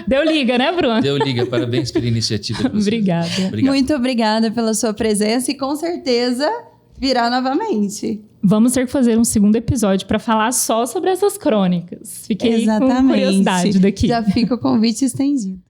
Deu liga, né, Bruno? Deu liga, parabéns pela iniciativa. Obrigada. Muito obrigada pela sua presença e com certeza virá novamente. Vamos ter que fazer um segundo episódio para falar só sobre essas crônicas. Fiquei com curiosidade daqui. Já fica o convite estendido.